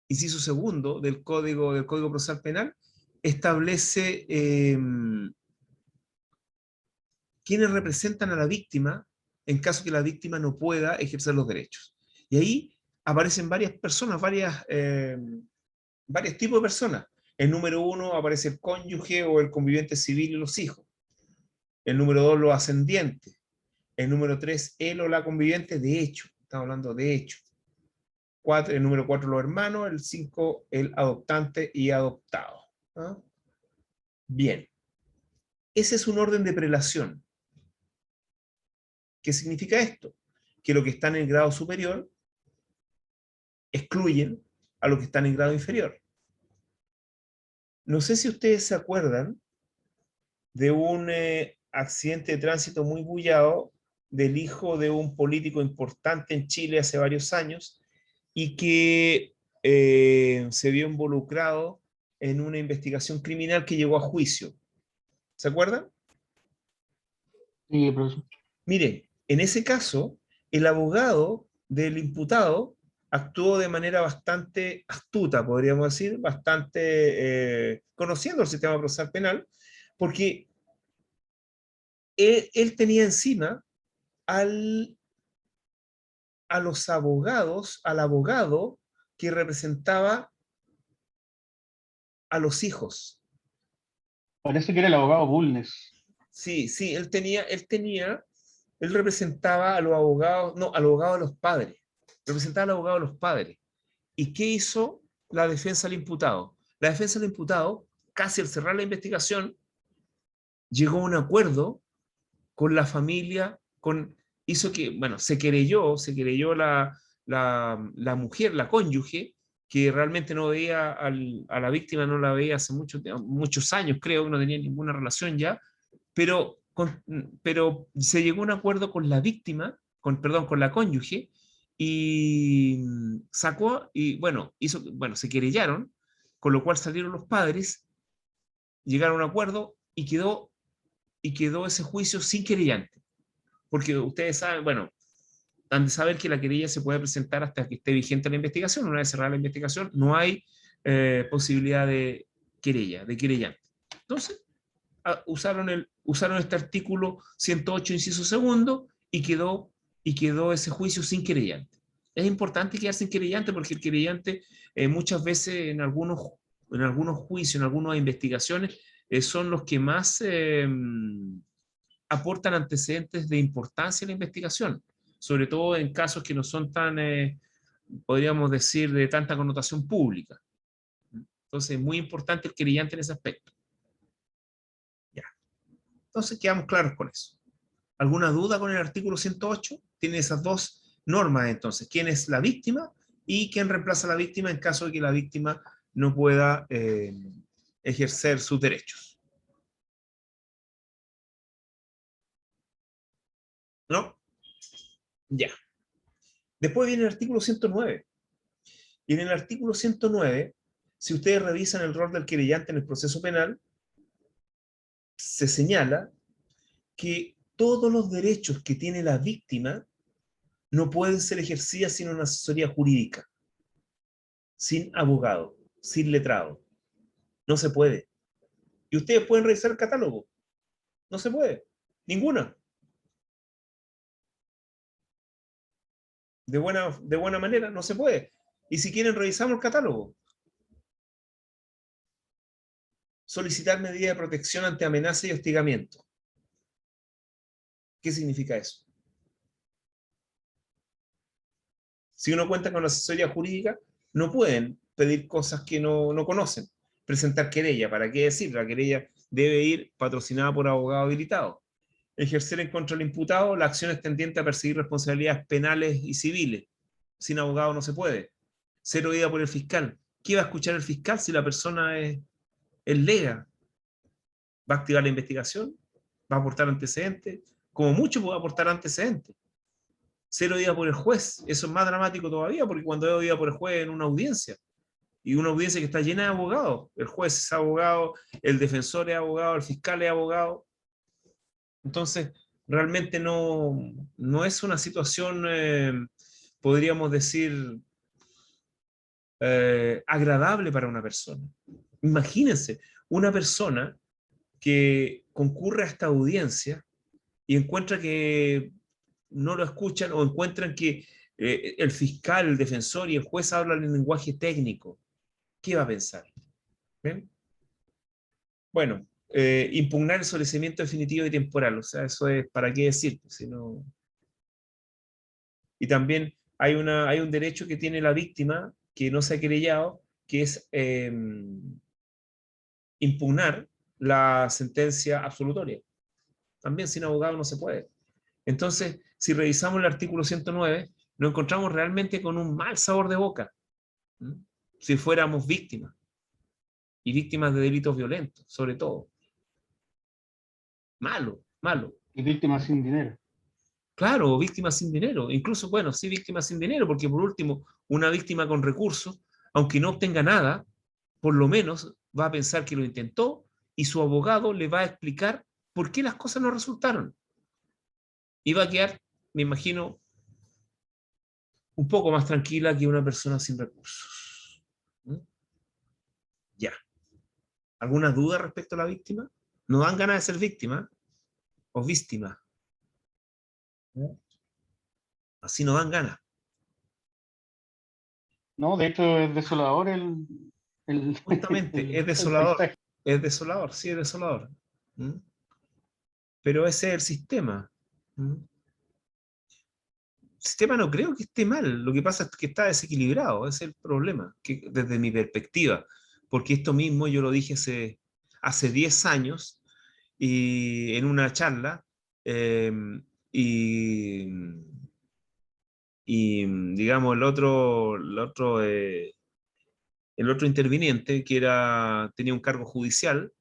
inciso segundo del Código Procesal Penal, establece quiénes representan a la víctima en caso que la víctima no pueda ejercer los derechos. Y ahí aparecen varias personas, varios tipos de personas. El número 1 aparece el cónyuge o el conviviente civil y los hijos. El número 2, los ascendientes. El número 3, él o la conviviente de hecho. Estamos hablando de hecho. El número 4, los hermanos. El 5, el adoptante y adoptado. ¿Ah? Bien. Ese es un orden de prelación. ¿Qué significa esto? Que los que están en grado superior excluyen a los que están en grado inferior. No sé si ustedes se acuerdan de un accidente de tránsito muy bullado del hijo de un político importante en Chile hace varios años y que se vio involucrado en una investigación criminal que llegó a juicio. ¿Se acuerdan? Sí, profesor. Mire, en ese caso, el abogado del imputado actuó de manera bastante astuta, podríamos decir, bastante conociendo el sistema procesal penal, porque él tenía encima a los abogados, al abogado que representaba a los hijos. Parece que era el abogado Bulnes. Sí, sí, él representaba a los abogados, no, a los abogados de los padres, representaba al abogado de los padres. ¿Y qué hizo la defensa del imputado? La defensa del imputado, casi al cerrar la investigación, llegó a un acuerdo con la familia, hizo que, bueno, se querelló la mujer, la cónyuge, que realmente no veía a la víctima, no la veía hace muchos años, creo, que no tenía ninguna relación ya, pero, pero se llegó a un acuerdo con la víctima, perdón, con la cónyuge, y sacó, y bueno, se querellaron, con lo cual salieron los padres, llegaron a un acuerdo y quedó ese juicio sin querellante. Porque ustedes saben, bueno, han de saber que la querella se puede presentar hasta que esté vigente la investigación. Una vez cerrada la investigación, no hay posibilidad de querella, de querellante. Entonces, usaron este artículo 108, inciso segundo, y quedó ese juicio sin querellante. Es importante quedar sin querellante porque el querellante muchas veces en algunos juicios, en algunas investigaciones, son los que más aportan antecedentes de importancia en la investigación, sobre todo en casos que no son tan, podríamos decir, de tanta connotación pública. Entonces, es muy importante el querellante en ese aspecto. Ya. Entonces, quedamos claros con eso. ¿Alguna duda con el artículo 108? Tiene esas dos normas, entonces. ¿Quién es la víctima y quién reemplaza a la víctima en caso de que la víctima no pueda ejercer sus derechos? ¿No? Ya. Después viene el artículo 109. Y en el artículo 109, si ustedes revisan el rol del querellante en el proceso penal, se señala que todos los derechos que tiene la víctima no pueden ser ejercidas sin una asesoría jurídica, sin abogado, sin letrado. No se puede. Y ustedes pueden revisar el catálogo. No se puede. Ninguna. De buena manera, no se puede. Y si quieren, revisamos el catálogo. Solicitar medida de protección ante amenaza y hostigamiento. ¿Qué significa eso? Si uno cuenta con la asesoría jurídica, no pueden pedir cosas que no conocen. Presentar querella, ¿para qué decir? La querella debe ir patrocinada por abogado habilitado. Ejercer en contra del imputado la acción es tendiente a perseguir responsabilidades penales y civiles. Sin abogado no se puede. Ser oída por el fiscal. ¿Qué va a escuchar el fiscal si la persona es lega? ¿Va a activar la investigación? ¿Va a aportar antecedentes? Como mucho puede aportar antecedentes. Ser oída por el juez, eso es más dramático todavía, porque cuando es oída por el juez en una audiencia, y una audiencia que está llena de abogados, el juez es abogado, el defensor es abogado, el fiscal es abogado, entonces realmente no es una situación, podríamos decir, agradable para una persona. Imagínense, una persona que concurre a esta audiencia y encuentra que no lo escuchan o encuentran que el fiscal, el defensor y el juez hablan en lenguaje técnico. ¿Qué va a pensar? ¿Ven? Bueno, impugnar el sometimiento definitivo y temporal, o sea, eso es, ¿para qué decir? Si no... Y también hay un derecho que tiene la víctima que no se ha querellado, que es impugnar la sentencia absolutoria. También sin abogado no se puede. Entonces, si revisamos el artículo 109, nos encontramos realmente con un mal sabor de boca. ¿Mm? Si fuéramos víctimas, y víctimas de delitos violentos, sobre todo. Malo, malo. Y víctimas sin dinero. Claro, víctimas sin dinero. Incluso, bueno, sí, víctimas sin dinero, porque por último, una víctima con recursos, aunque no obtenga nada, por lo menos va a pensar que lo intentó y su abogado le va a explicar por qué las cosas no resultaron. Y va a quedar, me imagino, un poco más tranquila que una persona sin recursos. ¿Mm? Ya. ¿Alguna duda respecto a la víctima? ¿No dan ganas de ser víctima o víctima? Así no dan ganas. No, de hecho es desolador Justamente, es el desolador. paisaje. Es desolador, sí, es desolador. ¿Mm? pero ese es el sistema. ¿Mm? El sistema no creo que esté mal, lo que pasa es que está desequilibrado, ese es el problema, que, desde mi perspectiva, porque esto mismo yo lo dije hace 10 años y en una charla, eh, y, y, digamos el otro interviniente, que tenía un cargo judicial,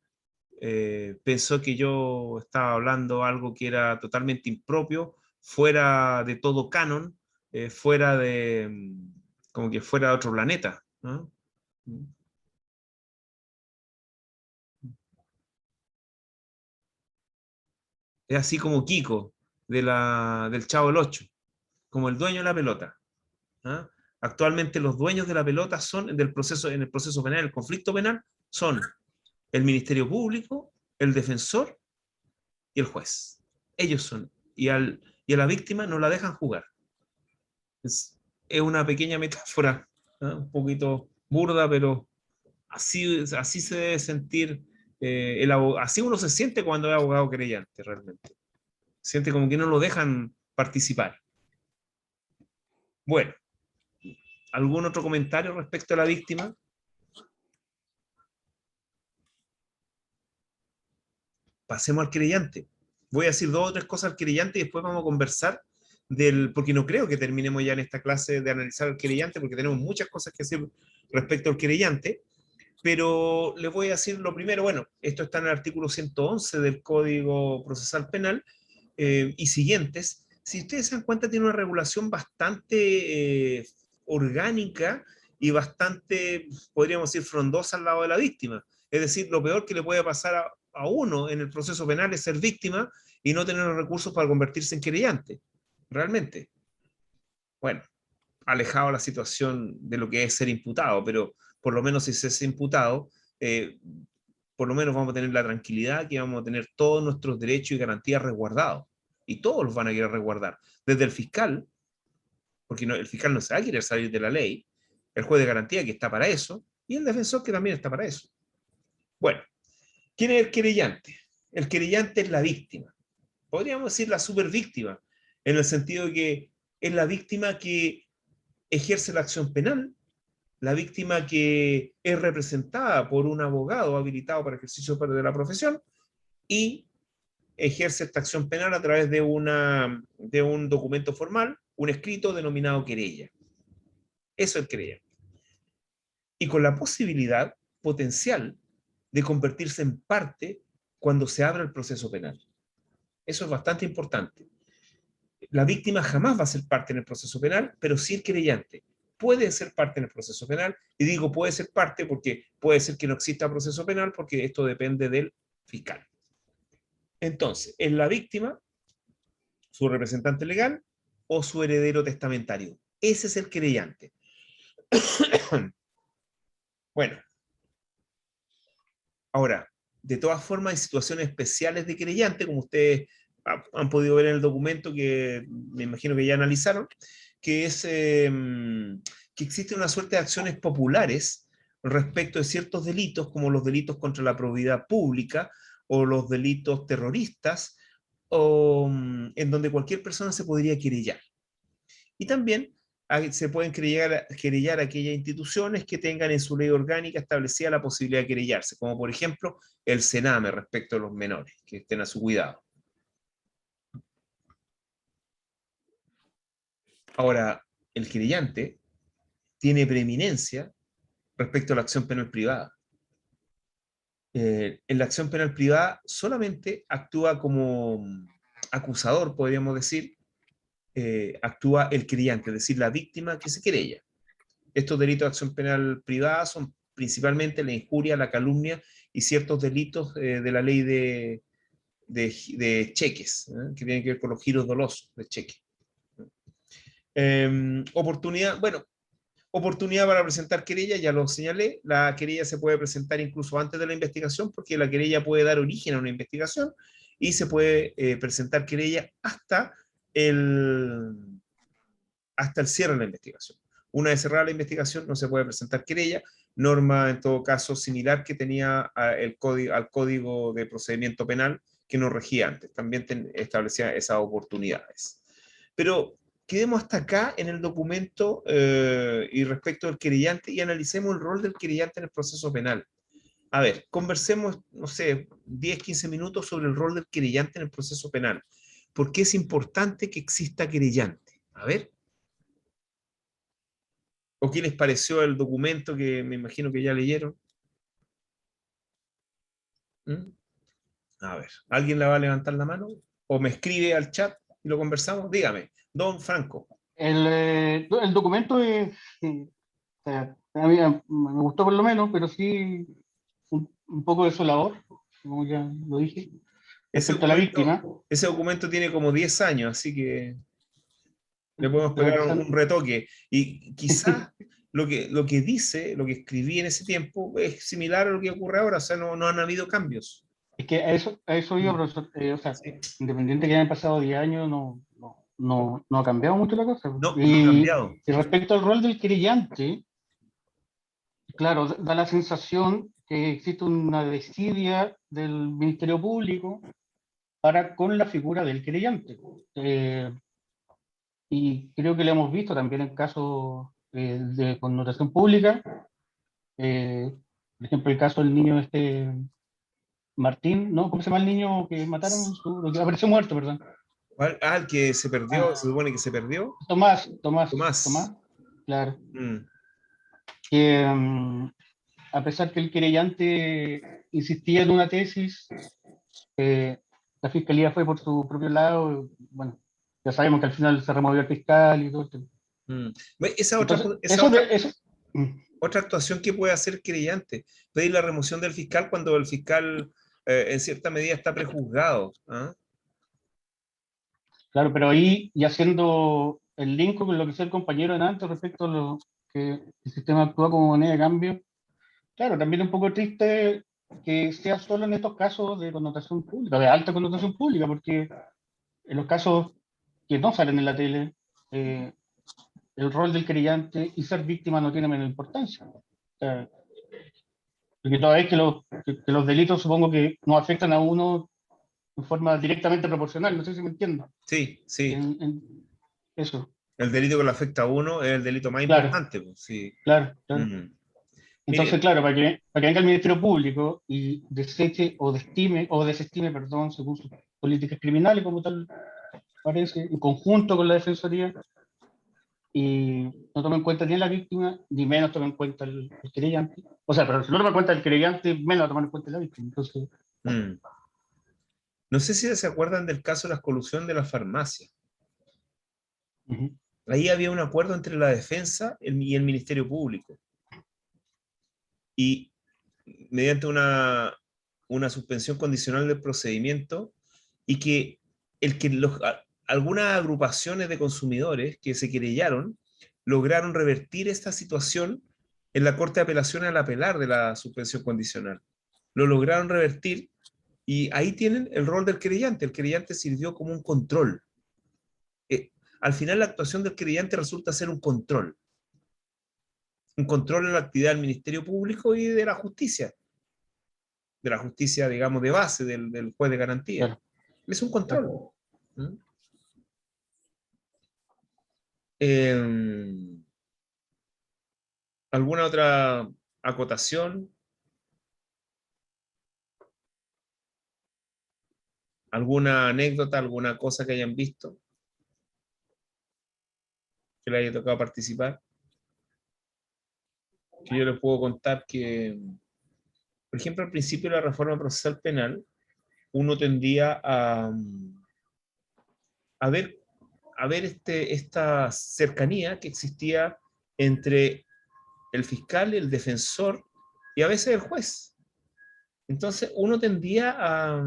pensó que yo estaba hablando algo que era totalmente impropio, fuera de todo canon, fuera de, como que fuera de otro planeta, ¿no? Es así como Kiko, del Chavo del Ocho, como el dueño de la pelota. ¿Ah? Actualmente los dueños de la pelota son en el proceso penal, el conflicto penal, son el Ministerio Público, el defensor y el juez. Ellos son. Y a la víctima no la dejan jugar. Es una pequeña metáfora, ¿no? Un poquito burda, pero así se debe sentir, así uno se siente cuando es abogado querellante, realmente. Siente como que no lo dejan participar. Bueno, ¿algún otro comentario respecto a la víctima? Pasemos al querellante. Voy a decir 2 o 3 cosas al querellante y después vamos a conversar porque no creo que terminemos ya en esta clase de analizar al querellante, porque tenemos muchas cosas que decir respecto al querellante, pero les voy a decir lo primero. Bueno, esto está en el artículo 111 del Código Procesal Penal, y siguientes. Si ustedes se dan cuenta, tiene una regulación bastante orgánica y bastante, podríamos decir, frondosa al lado de la víctima. Es decir, lo peor que le puede pasar a uno en el proceso penal es ser víctima y no tener los recursos para convertirse en querellante. Realmente. Bueno, alejado la situación de lo que es ser imputado, pero por lo menos si se es imputado, por lo menos vamos a tener la tranquilidad que vamos a tener todos nuestros derechos y garantías resguardados. Y todos los van a querer resguardar. Desde el fiscal, porque el fiscal no se va a querer salir de la ley, el juez de garantía que está para eso, y el defensor que también está para eso. Bueno, ¿quién es el querellante? El querellante es la víctima. Podríamos decir la supervíctima, en el sentido de que es la víctima que ejerce la acción penal, la víctima que es representada por un abogado habilitado para el ejercicio de la profesión y ejerce esta acción penal a través de un documento formal, un escrito denominado querella. Eso es querella. Y con la posibilidad potencial de convertirse en parte cuando se abra el proceso penal. Eso es bastante importante. La víctima jamás va a ser parte en el proceso penal, pero sí el querellante puede ser parte en el proceso penal, y digo puede ser parte porque puede ser que no exista proceso penal, porque esto depende del fiscal. Entonces, es la víctima, su representante legal o su heredero testamentario. Ese es el querellante. Bueno, ahora, de todas formas, hay situaciones especiales de querellante, como ustedes han podido ver en el documento que me imagino que ya analizaron, que es que existe una suerte de acciones populares respecto de ciertos delitos, como los delitos contra la probidad pública o los delitos terroristas, o, en donde cualquier persona se podría querellar. Y también se pueden querellar aquellas instituciones que tengan en su ley orgánica establecida la posibilidad de querellarse, como por ejemplo el Sename respecto a los menores, que estén a su cuidado. Ahora, el querellante tiene preeminencia respecto a la acción penal privada. En la acción penal privada solamente actúa como acusador, podríamos decir, actúa el querellante, es decir, la víctima que se querella. Estos delitos de acción penal privada son principalmente la injuria, la calumnia y ciertos delitos de la ley de cheques, que tienen que ver con los giros dolosos de cheque. Oportunidad para presentar querella, ya lo señalé. La querella se puede presentar incluso antes de la investigación, porque la querella puede dar origen a una investigación, y se puede presentar querella hasta el cierre de la investigación. Una vez cerrada la investigación no se puede presentar querella, norma en todo caso similar que tenía al Código de Procedimiento Penal, que nos regía antes, también establecía esas oportunidades. Pero quedemos hasta acá en el documento y respecto del querellante y analicemos el rol del querellante en el proceso penal. A ver, conversemos, no sé, 10, 15 minutos sobre el rol del querellante en el proceso penal. ¿Por qué es importante que exista querellante? A ver. ¿O qué les pareció el documento que me imagino que ya leyeron? ¿Mm? A ver, ¿alguien la va a levantar la mano? ¿O me escribe al chat y lo conversamos? Dígame, don Franco. El documento es, o sea, a mí me gustó por lo menos, pero sí un poco desolador, como ya lo dije, Ese respecto a la documento, víctima. ese documento tiene como 10 años, así que le podemos Pero pegar quizás, un retoque. Y quizás lo que dice, lo que escribí en ese tiempo, es similar a lo que ocurre ahora, o sea, no han habido cambios. es que a eso iba, Mm, profesor. O sea, sí. independiente que hayan pasado 10 años, no ha cambiado mucho la cosa. No ha cambiado. Y respecto al rol del querellante, claro, da la sensación que existe una desidia del Ministerio Público para con la figura del querellante. Y creo que lo hemos visto también en casos de connotación pública. Por ejemplo, el caso del niño Martín, ¿no? ¿Cómo se llama el niño que mataron? Que apareció muerto, perdón. El que se perdió, Ah, se supone que se perdió. Tomás, Tomás. claro. Mm, Que a pesar que el querellante insistía en una tesis, eh, la fiscalía fue por su propio lado. Bueno, ya sabemos que al final se removió el fiscal y todo el tema. mm. Entonces, mm, Otra actuación que puede hacer el querellante, pedir la remoción del fiscal cuando el fiscal en cierta medida está prejuzgado. ¿Ah? claro, pero ahí, y haciendo el link con lo que decía el compañero en antes respecto a lo que el sistema actúa como moneda de cambio, claro, también es un poco triste que sea solo en estos casos de connotación pública, de alta connotación pública, porque en los casos que no salen en la tele, eh, el rol del querellante y ser víctima no tiene menos importancia. O sea, porque toda vez que los delitos supongo que no afectan a uno de forma directamente proporcional, no sé si me entiendo. Sí, sí. Eso, El delito que lo afecta a uno es el delito más claro, importante. Pues, sí. claro. Mm. Entonces, Mire, claro, para que venga el Ministerio Público y deseche o desestime, perdón, según sus políticas criminales, como tal parece, en conjunto con la Defensoría, y no toma en cuenta ni a la víctima, ni menos toma en cuenta el querellante. O sea, pero si no toma en cuenta el querellante, menos va a tomar en cuenta la víctima. Entonces, mm. No sé si se acuerdan del caso de la colusión de la farmacia. ujú, Ahí había un acuerdo entre la defensa y el Ministerio Público. Y mediante una suspensión condicional del procedimiento, y que, algunas agrupaciones de consumidores que se querellaron lograron revertir esta situación en la Corte de Apelaciones al apelar de la suspensión condicional. Lo lograron revertir y ahí tienen el rol del querellante. El querellante sirvió como un control. Al final la actuación del querellante resulta ser un control en la actividad del Ministerio Público y de la justicia, digamos, de base del juez de garantía. claro, Es un control. claro. ¿Mm? Eh, ¿Alguna otra acotación? ¿Alguna anécdota, alguna cosa que hayan visto que le haya tocado participar? Que yo les puedo contar que, por ejemplo, al principio de la reforma procesal penal, uno tendía a ver, esta cercanía que existía entre el fiscal, el defensor y a veces el juez. Entonces uno tendía a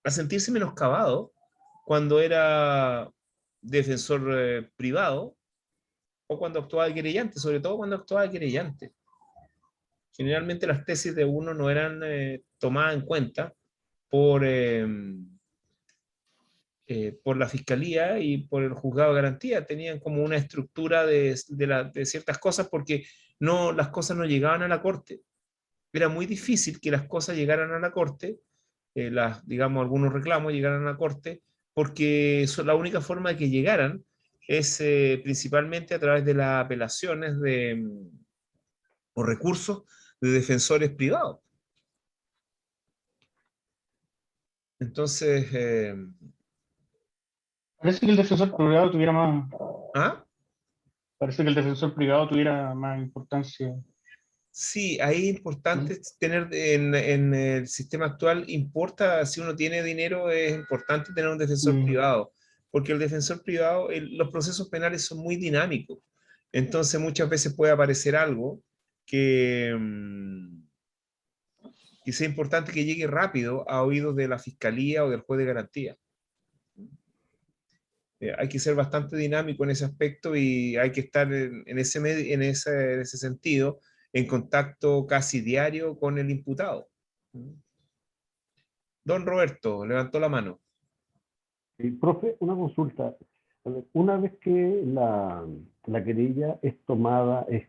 sentirse menoscabado cuando era defensor privado o cuando actuaba de querellante, sobre todo cuando actuaba de querellante. Generalmente las tesis de uno no eran tomadas en cuenta por, por la fiscalía y por el juzgado de garantía. Tenían como una estructura de ciertas cosas porque las cosas no llegaban a la corte. Era muy difícil que las cosas llegaran a la corte digamos, algunos reclamos llegaran a la Corte, porque la única forma de que llegaran es principalmente a través de las apelaciones o recursos de defensores privados. Entonces, Parece que el defensor privado tuviera más, ¿ah? parece que el defensor privado tuviera más importancia. Sí, ahí es importante tener en el sistema actual, importa, si uno tiene dinero, es importante tener un defensor Mm. privado, porque el defensor privado, los procesos penales son muy dinámicos, entonces muchas veces puede aparecer algo que, que sea importante que llegue rápido a oídos de la fiscalía o del juez de garantía. Hay que ser bastante dinámico en ese aspecto y hay que estar en ese sentido en contacto casi diario con el imputado. Don Roberto levantó la mano. Profe, una consulta. A ver, una vez que la querella es tomada, es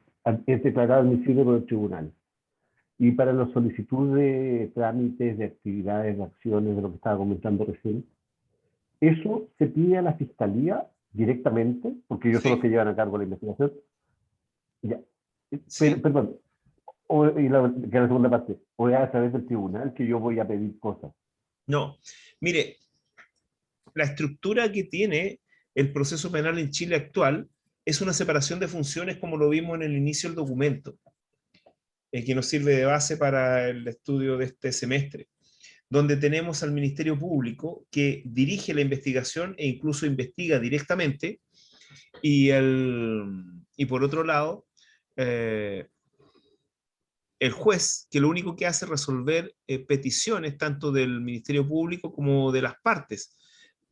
declarada admisible por el tribunal, y para la solicitud de trámites, de actividades, de acciones, de lo que estaba comentando recién, ¿eso se pide a la fiscalía directamente? Porque ellos son los Sí, que llevan a cargo la investigación. Ya. sí. Perdón, que la segunda parte, o es a través del tribunal que yo voy a pedir cosas. No, mire, la estructura que tiene el proceso penal en Chile actual es una separación de funciones como lo vimos en el inicio del documento, que nos sirve de base para el estudio de este semestre, donde tenemos al Ministerio Público que dirige la investigación e incluso investiga directamente, y por otro lado, eh, el juez, que lo único que hace es resolver peticiones tanto del Ministerio Público como de las partes,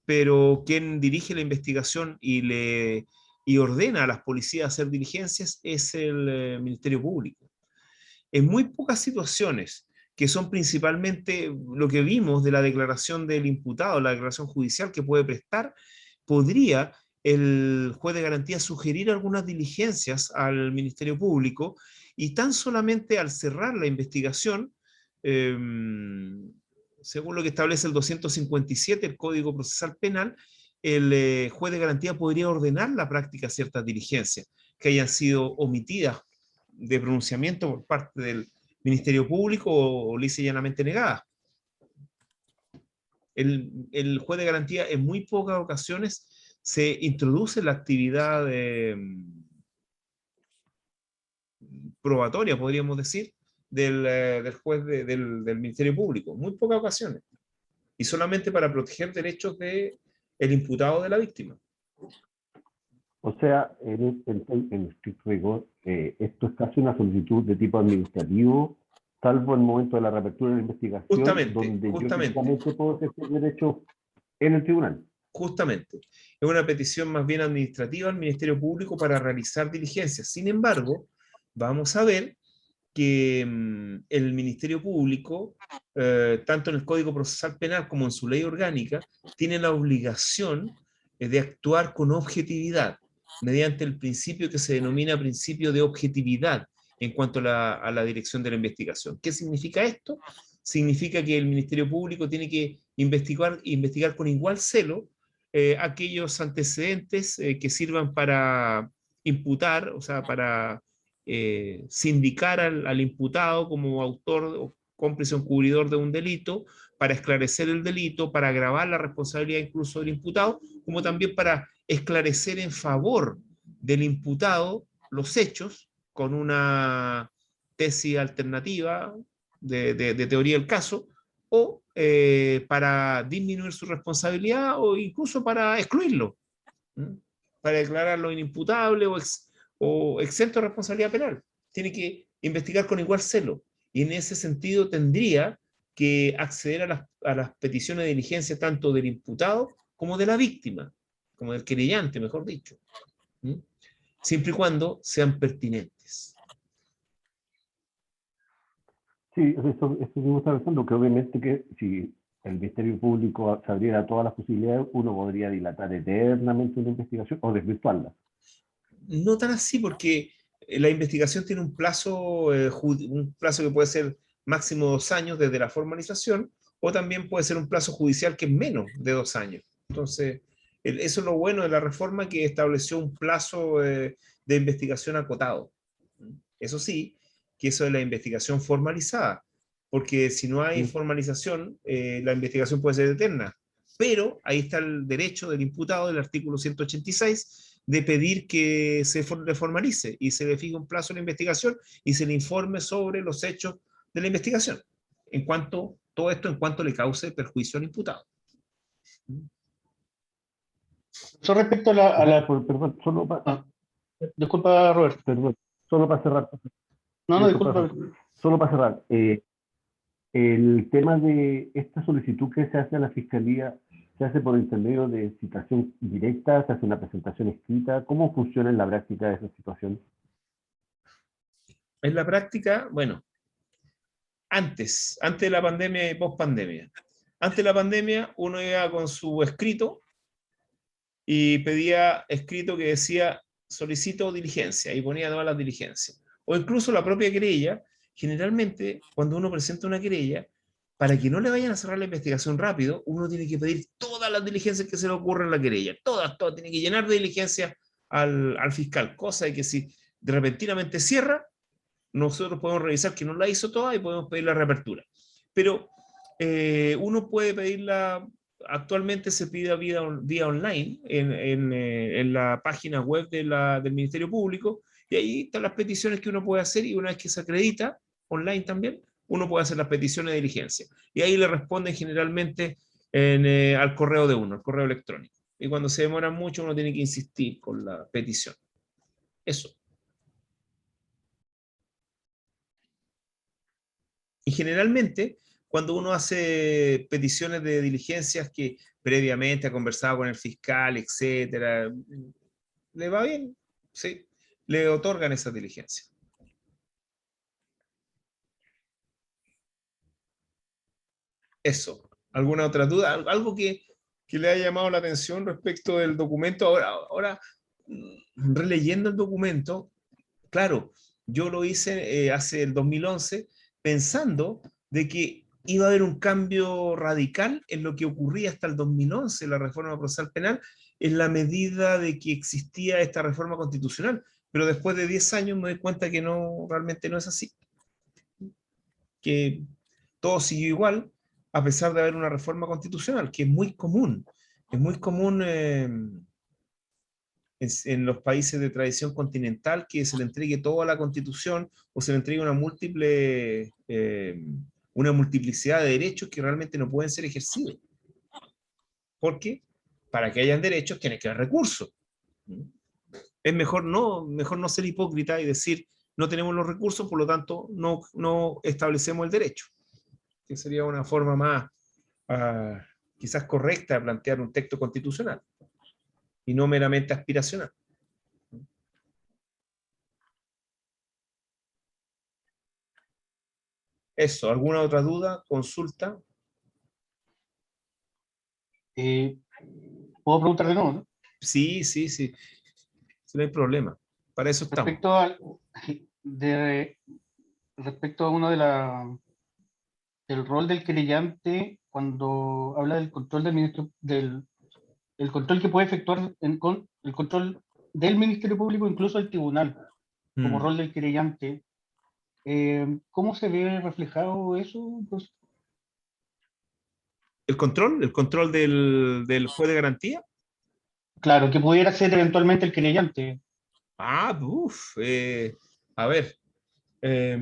pero quien dirige la investigación y ordena a las policías a hacer diligencias es el Ministerio Público. En muy pocas situaciones, que son principalmente lo que vimos de la declaración del imputado, la declaración judicial que puede prestar, podría el juez de garantía sugerir algunas diligencias al Ministerio Público y tan solamente al cerrar la investigación, eh, según lo que establece el 257, el Código Procesal Penal, el juez de garantía podría ordenar la práctica de ciertas diligencias que hayan sido omitidas de pronunciamiento por parte del Ministerio Público o lisa y llanamente negada. El juez de garantía en muy pocas ocasiones se introduce la actividad probatoria, podríamos decir, del juez del Ministerio Público. Muy pocas ocasiones. Y solamente para proteger derechos del imputado de la víctima. O sea, en estricto rigor, esto es casi una solicitud de tipo administrativo, salvo el momento de la reapertura de la investigación, donde yo Justamente. técnicamente puedo ejercer derecho en el tribunal. Justamente. Es una petición más bien administrativa al Ministerio Público para realizar diligencias. Sin embargo, vamos a ver que el Ministerio Público, tanto en el Código Procesal Penal como en su ley orgánica, tiene la obligación de actuar con objetividad, mediante el principio que se denomina principio de objetividad en cuanto a la dirección de la investigación. ¿Qué significa esto? Significa que el Ministerio Público tiene que investigar con igual celo aquellos antecedentes que sirvan para imputar, o sea, para sindicar al imputado como autor o cómplice o encubridor de un delito, para esclarecer el delito, para agravar la responsabilidad incluso del imputado, como también para esclarecer en favor del imputado los hechos con una tesis alternativa de teoría del caso, o para disminuir su responsabilidad o incluso para excluirlo, ¿m? Para declararlo inimputable o exento de responsabilidad penal. Tiene que investigar con igual celo y en ese sentido tendría que acceder a las peticiones de diligencia tanto del imputado como de la víctima, como del querellante, mejor dicho, ¿m? Siempre y cuando sean pertinentes. Sí, eso mismo está pensando, que obviamente que si el Ministerio Público se abriera todas las posibilidades, uno podría dilatar eternamente una investigación o desvirtuarla. No tan así, porque la investigación tiene un plazo que puede ser máximo 2 años desde la formalización, o también puede ser un plazo judicial que es menos de 2 años. Entonces, eso es lo bueno de la reforma, que estableció un plazo de investigación acotado. Eso sí, que eso es la investigación formalizada, porque si no hay formalización, la investigación puede ser eterna. Pero ahí está el derecho del imputado del artículo 186 de pedir que se le formalice y se le fije un plazo en la investigación y se le informe sobre los hechos de la investigación, en cuanto, todo esto en cuanto le cause perjuicio al imputado. Eso respecto Perdón, disculpa, Roberto. perdón, solo para cerrar. No, Disculpa, disculpa. solo para cerrar. El tema de esta solicitud que se hace a la Fiscalía, ¿se hace por intermedio de citación directa? ¿Se hace una presentación escrita? ¿Cómo funciona en la práctica esa situación? En la práctica, bueno, antes de la pandemia y post pandemia. Antes de la pandemia, uno iba con su escrito y pedía escrito que decía solicito diligencia y ponía todas las diligencias. O incluso la propia querella. Generalmente, cuando uno presenta una querella, para que no le vayan a cerrar la investigación rápido, uno tiene que pedir todas las diligencias que se le ocurren en la querella. Todas, tiene que llenar de diligencias al fiscal. Cosa de que si de repentinamente cierra, nosotros podemos revisar que no la hizo toda y podemos pedir la reapertura. Pero uno puede pedirla, actualmente se pide vía online en la página web del Ministerio Público, y ahí están las peticiones que uno puede hacer, y una vez que se acredita, online también, uno puede hacer las peticiones de diligencia. Y ahí le responden generalmente al correo de uno, al correo electrónico. Y cuando se demora mucho, uno tiene que insistir con la petición. Eso. Y generalmente, cuando uno hace peticiones de diligencias que previamente ha conversado con el fiscal, etcétera, le va bien, sí, le otorgan esa diligencia. Eso. ¿Alguna otra duda? ¿Algo que le haya llamado la atención respecto del documento? Ahora releyendo el documento, claro, yo lo hice hace el 2011 pensando de que iba a haber un cambio radical en lo que ocurría hasta el 2011, la reforma procesal penal, en la medida de que existía esta reforma constitucional. Pero después de 10 años me doy cuenta que no, realmente no es así. Que todo siguió igual, a pesar de haber una reforma constitucional, que es muy común. Es muy común en los países de tradición continental, que se le entregue toda la constitución o se le entregue una multiplicidad de derechos que realmente no pueden ser ejercidos. Porque para que hayan derechos tiene que haber recursos. Es mejor no ser hipócrita y decir no tenemos los recursos, por lo tanto no establecemos el derecho. Que sería una forma más quizás correcta de plantear un texto constitucional y no meramente aspiracional. Eso, ¿alguna otra duda? ¿Consulta? ¿Puedo preguntar de nuevo, no? Sí. No hay problema. Para eso estamos. Respecto a uno del rol del querellante cuando habla del control del ministro, el control que puede efectuar el control del Ministerio Público, incluso el tribunal, como rol del querellante. ¿Cómo se ve reflejado eso? Pues, ¿El control del juez de garantía? claro, que pudiera ser eventualmente el querellante. A ver.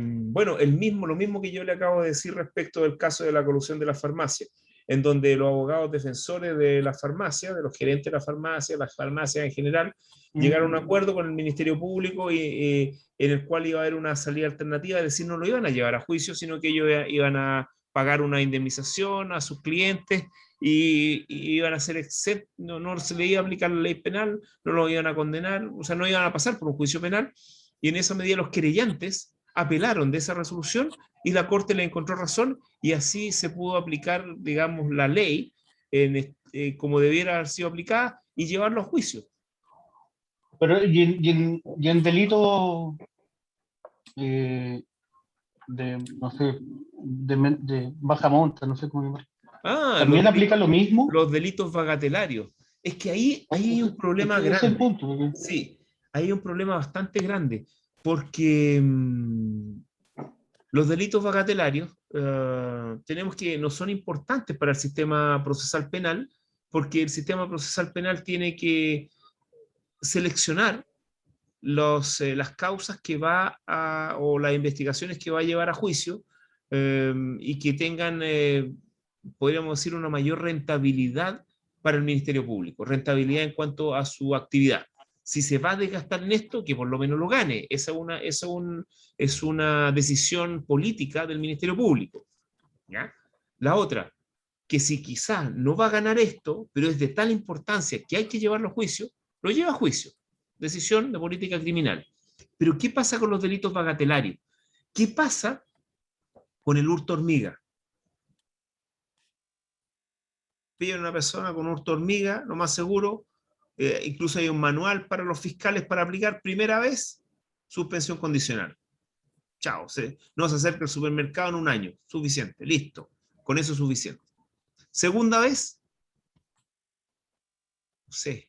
Bueno, lo mismo que yo le acabo de decir respecto del caso de la colusión de la farmacia, en donde los abogados defensores de la farmacia, de los gerentes de la farmacia, las farmacias en general, llegaron a un acuerdo con el Ministerio Público en el cual iba a haber una salida alternativa, es decir, no lo iban a llevar a juicio, sino que ellos iban a pagar una indemnización a sus clientes y iban a ser exentos, no se le iba a aplicar la ley penal, no lo iban a condenar, o sea, no iban a pasar por un juicio penal, y en esa medida los querellantes apelaron de esa resolución y la Corte le encontró razón y así se pudo aplicar, digamos, la ley como debiera haber sido aplicada y llevarlo a juicio. Pero y en delito no sé, de baja monta, no sé cómo llamar. ¿También aplica lo mismo? los delitos bagatelarios. Es que ahí hay un problema Ese es grande. el punto. Porque... Sí, hay un problema bastante grande, porque los delitos bagatelarios no son importantes para el sistema procesal penal, porque el sistema procesal penal tiene que seleccionar las causas que o las investigaciones que va a llevar a juicio, y que tengan, podríamos decir, una mayor rentabilidad para el Ministerio Público, rentabilidad en cuanto a su actividad. Si se va a desgastar en esto, que por lo menos lo gane. Esa es una decisión política del Ministerio Público, ¿ya? La otra, que si quizás no va a ganar esto, pero es de tal importancia que hay que llevarlo a juicio, lo lleva a juicio. Decisión de política criminal. Pero ¿qué pasa con los delitos bagatelarios? ¿Qué pasa con el hurto hormiga? Pillan a una persona con hurto hormiga, lo más seguro, incluso hay un manual para los fiscales para aplicar. Primera vez, suspensión condicional. Chao, no se acerca al supermercado en un año. Suficiente, listo. Con eso es suficiente. Segunda vez, no sé,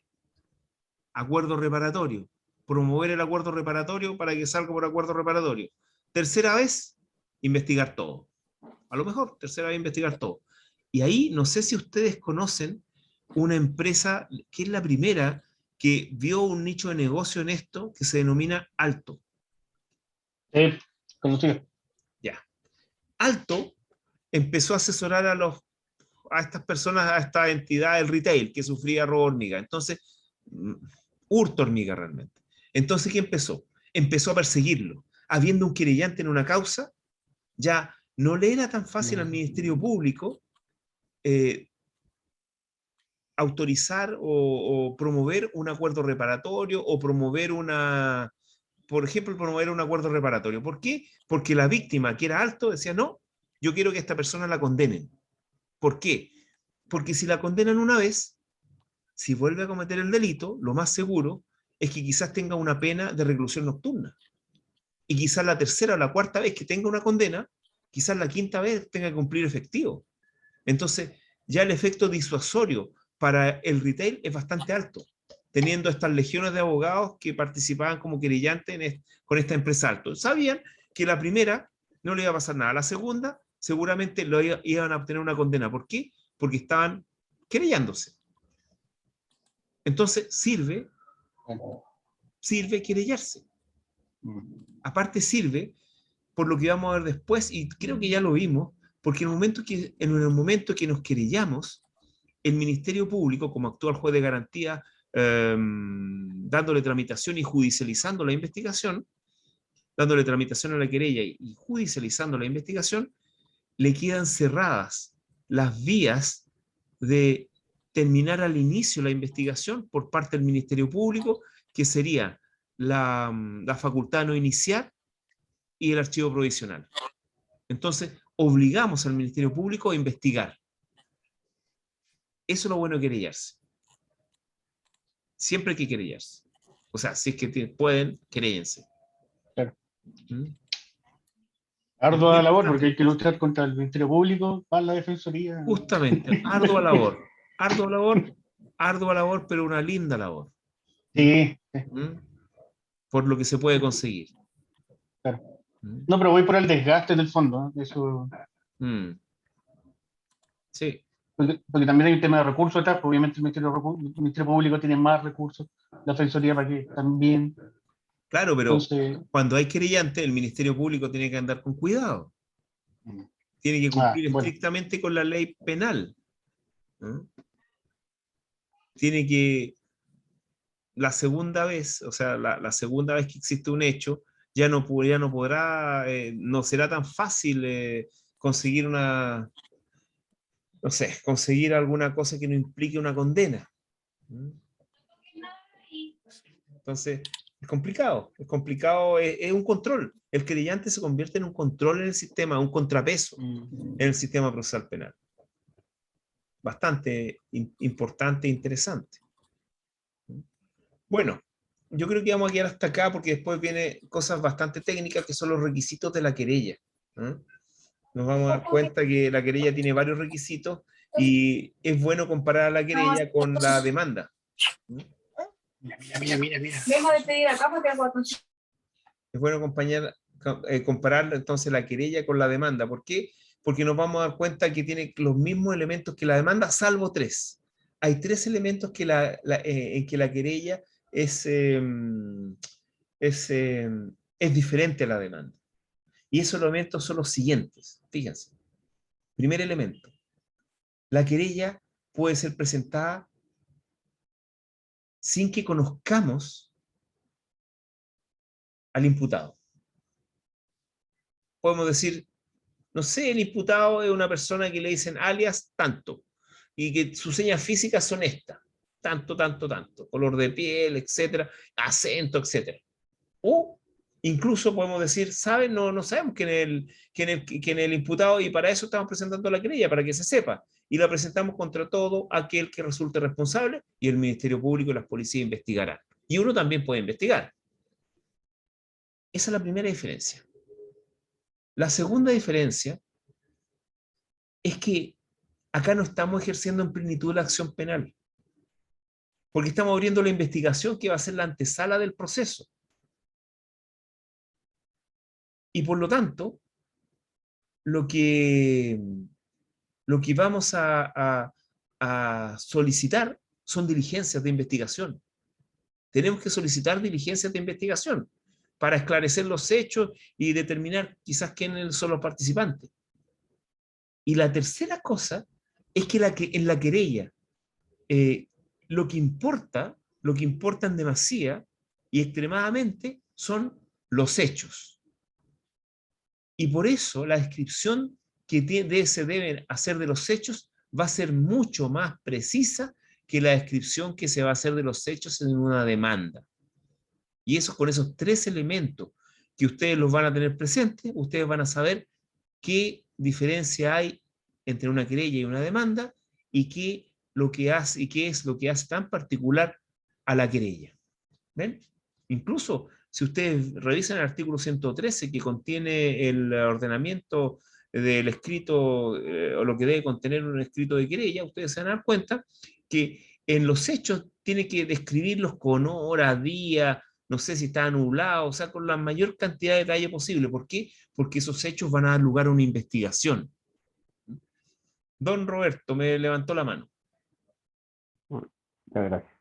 acuerdo reparatorio. Promover el acuerdo reparatorio para que salga por acuerdo reparatorio. Tercera vez, investigar todo. A lo mejor, tercera vez, investigar todo. Y ahí, no sé si ustedes conocen una empresa que es la primera que vio un nicho de negocio en esto que se denomina Alto. Conocido. Ya. Alto empezó a asesorar a estas personas, a esta entidad del retail que sufría robo hormiga. Entonces, hurto hormiga realmente. Entonces, ¿qué empezó? Empezó a perseguirlo. Habiendo un querellante en una causa, ya no le era tan fácil al Ministerio Público autorizar o promover un acuerdo reparatorio o por ejemplo, promover un acuerdo reparatorio. ¿Por qué? Porque la víctima, que era Alto, decía, no, yo quiero que esta persona la condenen. ¿Por qué? Porque si la condenan una vez, si vuelve a cometer el delito, lo más seguro es que quizás tenga una pena de reclusión nocturna. Y quizás la tercera o la cuarta vez que tenga una condena, quizás la quinta vez tenga que cumplir efectivo. Entonces, ya el efecto disuasorio para el retail es bastante alto, teniendo estas legiones de abogados que participaban como querellantes con esta empresa Alto. Sabían que la primera no le iba a pasar nada, la segunda seguramente iban a obtener una condena. ¿Por qué? Porque estaban querellándose. Entonces, sirve querellarse. Aparte sirve por lo que vamos a ver después, y creo que ya lo vimos, porque en el momento que nos querellamos, el Ministerio Público, como actual juez de garantía, dándole tramitación y judicializando la investigación, dándole tramitación a la querella y judicializando la investigación, le quedan cerradas las vías de terminar al inicio la investigación por parte del Ministerio Público, que sería la facultad de no iniciar y el archivo provisional. Entonces, obligamos al Ministerio Público a investigar. Eso es lo bueno de querellarse. Siempre hay que querellarse. O sea, si es que pueden, queréllense. Claro. ¿Mm? Ardua labor, porque hay que luchar contra el Ministerio Público, para la Defensoría. Justamente, ardua labor. Ardua labor, ardua labor, pero una linda labor. Sí. ¿Mm? Por lo que se puede conseguir. Claro. ¿Mm? No, pero voy por el desgaste del fondo, ¿eh? Eso. Mm. Sí. Porque también hay un tema de recursos atrás, pues obviamente el Ministerio Público tiene más recursos, la Defensoría para que también. Claro, pero Entonces, cuando hay querellante, el Ministerio Público tiene que andar con cuidado. Tiene que cumplir bueno. estrictamente con la ley penal. ¿No? Tiene que, la segunda vez, o sea, la segunda vez que existe un hecho, ya no podrá, no será tan fácil conseguir no sé, conseguir alguna cosa que no implique una condena. ¿Mm? Entonces, es complicado, es un control. El querellante se convierte en un control en el sistema, un contrapeso en el sistema procesal penal. Bastante importante e interesante. Bueno, yo creo que vamos a quedar hasta acá porque después vienen cosas bastante técnicas que son los requisitos de la querella. nos vamos a dar cuenta que la querella tiene varios requisitos y es bueno comparar la querella con la demanda. Mira. Vengo de pedir acá porque tengo Es bueno comparar entonces la querella con la demanda. ¿Por qué? Porque nos vamos a dar cuenta que tiene los mismos elementos que la demanda, salvo tres. Hay tres elementos que en que la querella es diferente a la demanda. Y esos elementos son los siguientes. Fíjense. Primer elemento. La querella puede ser presentada sin que conozcamos al imputado. Podemos decir, no sé, el imputado es una persona que le dicen alias tanto, y que sus señas físicas son estas, tanto, color de piel, etcétera, acento, etcétera. O incluso podemos decir, ¿saben? No sabemos quién es el imputado y para eso estamos presentando la querella, para que se sepa. Y la presentamos contra todo aquel que resulte responsable y el Ministerio Público y las policías investigarán. Y uno también puede investigar. Esa es la primera diferencia. La segunda diferencia es que acá no estamos ejerciendo en plenitud la acción penal, porque estamos abriendo la investigación que va a ser la antesala del proceso. Y por lo tanto, lo que vamos a solicitar son diligencias de investigación. Tenemos que solicitar diligencias de investigación para esclarecer los hechos y determinar quizás quiénes son los participantes. Y la tercera cosa es que en la querella lo que importa en demasía y extremadamente son los hechos. Y por eso la descripción que se deben hacer de los hechos va a ser mucho más precisa que la descripción que se va a hacer de los hechos en una demanda. Y eso, con esos tres elementos que ustedes los van a tener presentes, ustedes van a saber qué diferencia hay entre una querella y una demanda y qué es lo que hace tan particular a la querella. ¿Ven? Incluso si ustedes revisan el artículo 113 que contiene el ordenamiento del escrito o lo que debe contener un escrito de querella, ustedes se van a dar cuenta que en los hechos tiene que describirlos con hora, día, no sé si está nublado, o sea, con la mayor cantidad de detalle posible. ¿Por qué? Porque esos hechos van a dar lugar a una investigación. Don Roberto me levantó la mano. Bueno, muchas gracias.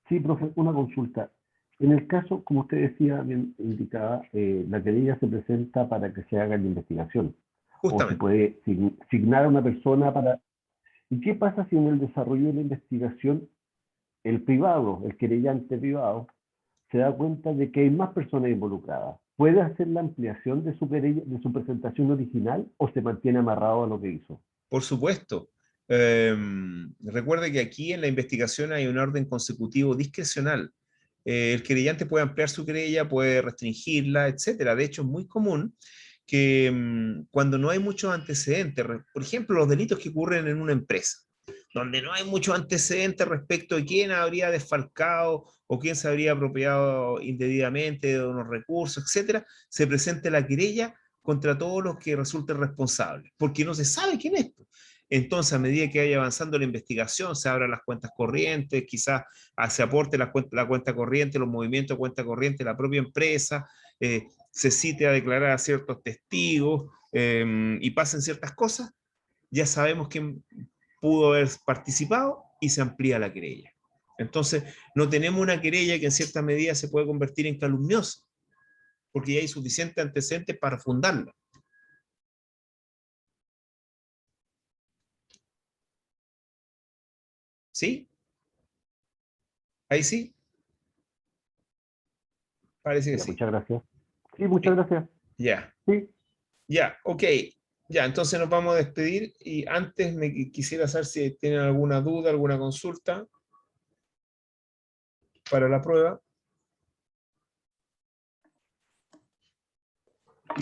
Sí, profe, una consulta. En el caso, como usted decía, bien indicaba, la querella se presenta para que se haga la investigación. O se Justamente. puede signar a una persona para... ¿Y qué pasa si en el desarrollo de la investigación el privado, el querellante privado, se da cuenta de que hay más personas involucradas? ¿Puede hacer la ampliación de su querella, de su presentación original, o se mantiene amarrado a lo que hizo? Por supuesto. Recuerde que aquí en la investigación hay un orden consecutivo discrecional. El querellante puede ampliar su querella, puede restringirla, etcétera. De hecho, es muy común que cuando no hay muchos antecedentes, por ejemplo, los delitos que ocurren en una empresa, donde no hay muchos antecedentes respecto de quién habría desfalcado o quién se habría apropiado indebidamente de unos recursos, etcétera, se presenta la querella contra todos los que resulten responsables, porque no se sabe quién es. Entonces, a medida que vaya avanzando la investigación, se abran las cuentas corrientes, quizás se aporte la cuenta corriente, los movimientos de cuenta corriente de la propia empresa, se cite a declarar a ciertos testigos y pasen ciertas cosas, ya sabemos quién pudo haber participado y se amplía la querella. Entonces, no tenemos una querella que en cierta medida se puede convertir en calumniosa, porque ya hay suficientes antecedentes para fundarla. ¿Sí? ¿Ahí sí? Parece que Ya, sí. muchas gracias. Sí, muchas gracias. Ya, Sí. ya, ok. Ya, entonces nos vamos a despedir y antes quisiera saber si tienen alguna duda, alguna consulta para la prueba.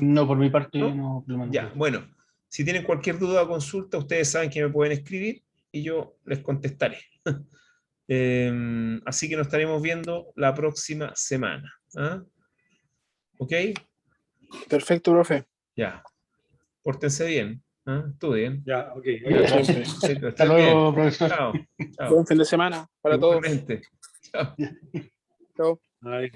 No, por mi parte, ¿No? no, problema, no, Ya, profe. bueno, si tienen cualquier duda o consulta, ustedes saben que me pueden escribir y yo les contestaré. Así que nos estaremos viendo la próxima semana. ¿Ah? ¿Ok? Perfecto, profe. Ya. Pórtense bien. ¿Ah? Estudien. Ya, ok. Ya, Gracias. Listo, Hasta estén bien. luego, profesor. Chao. Chao. Buen fin de semana para todos. Igualmente. Chao. Chao. Ay.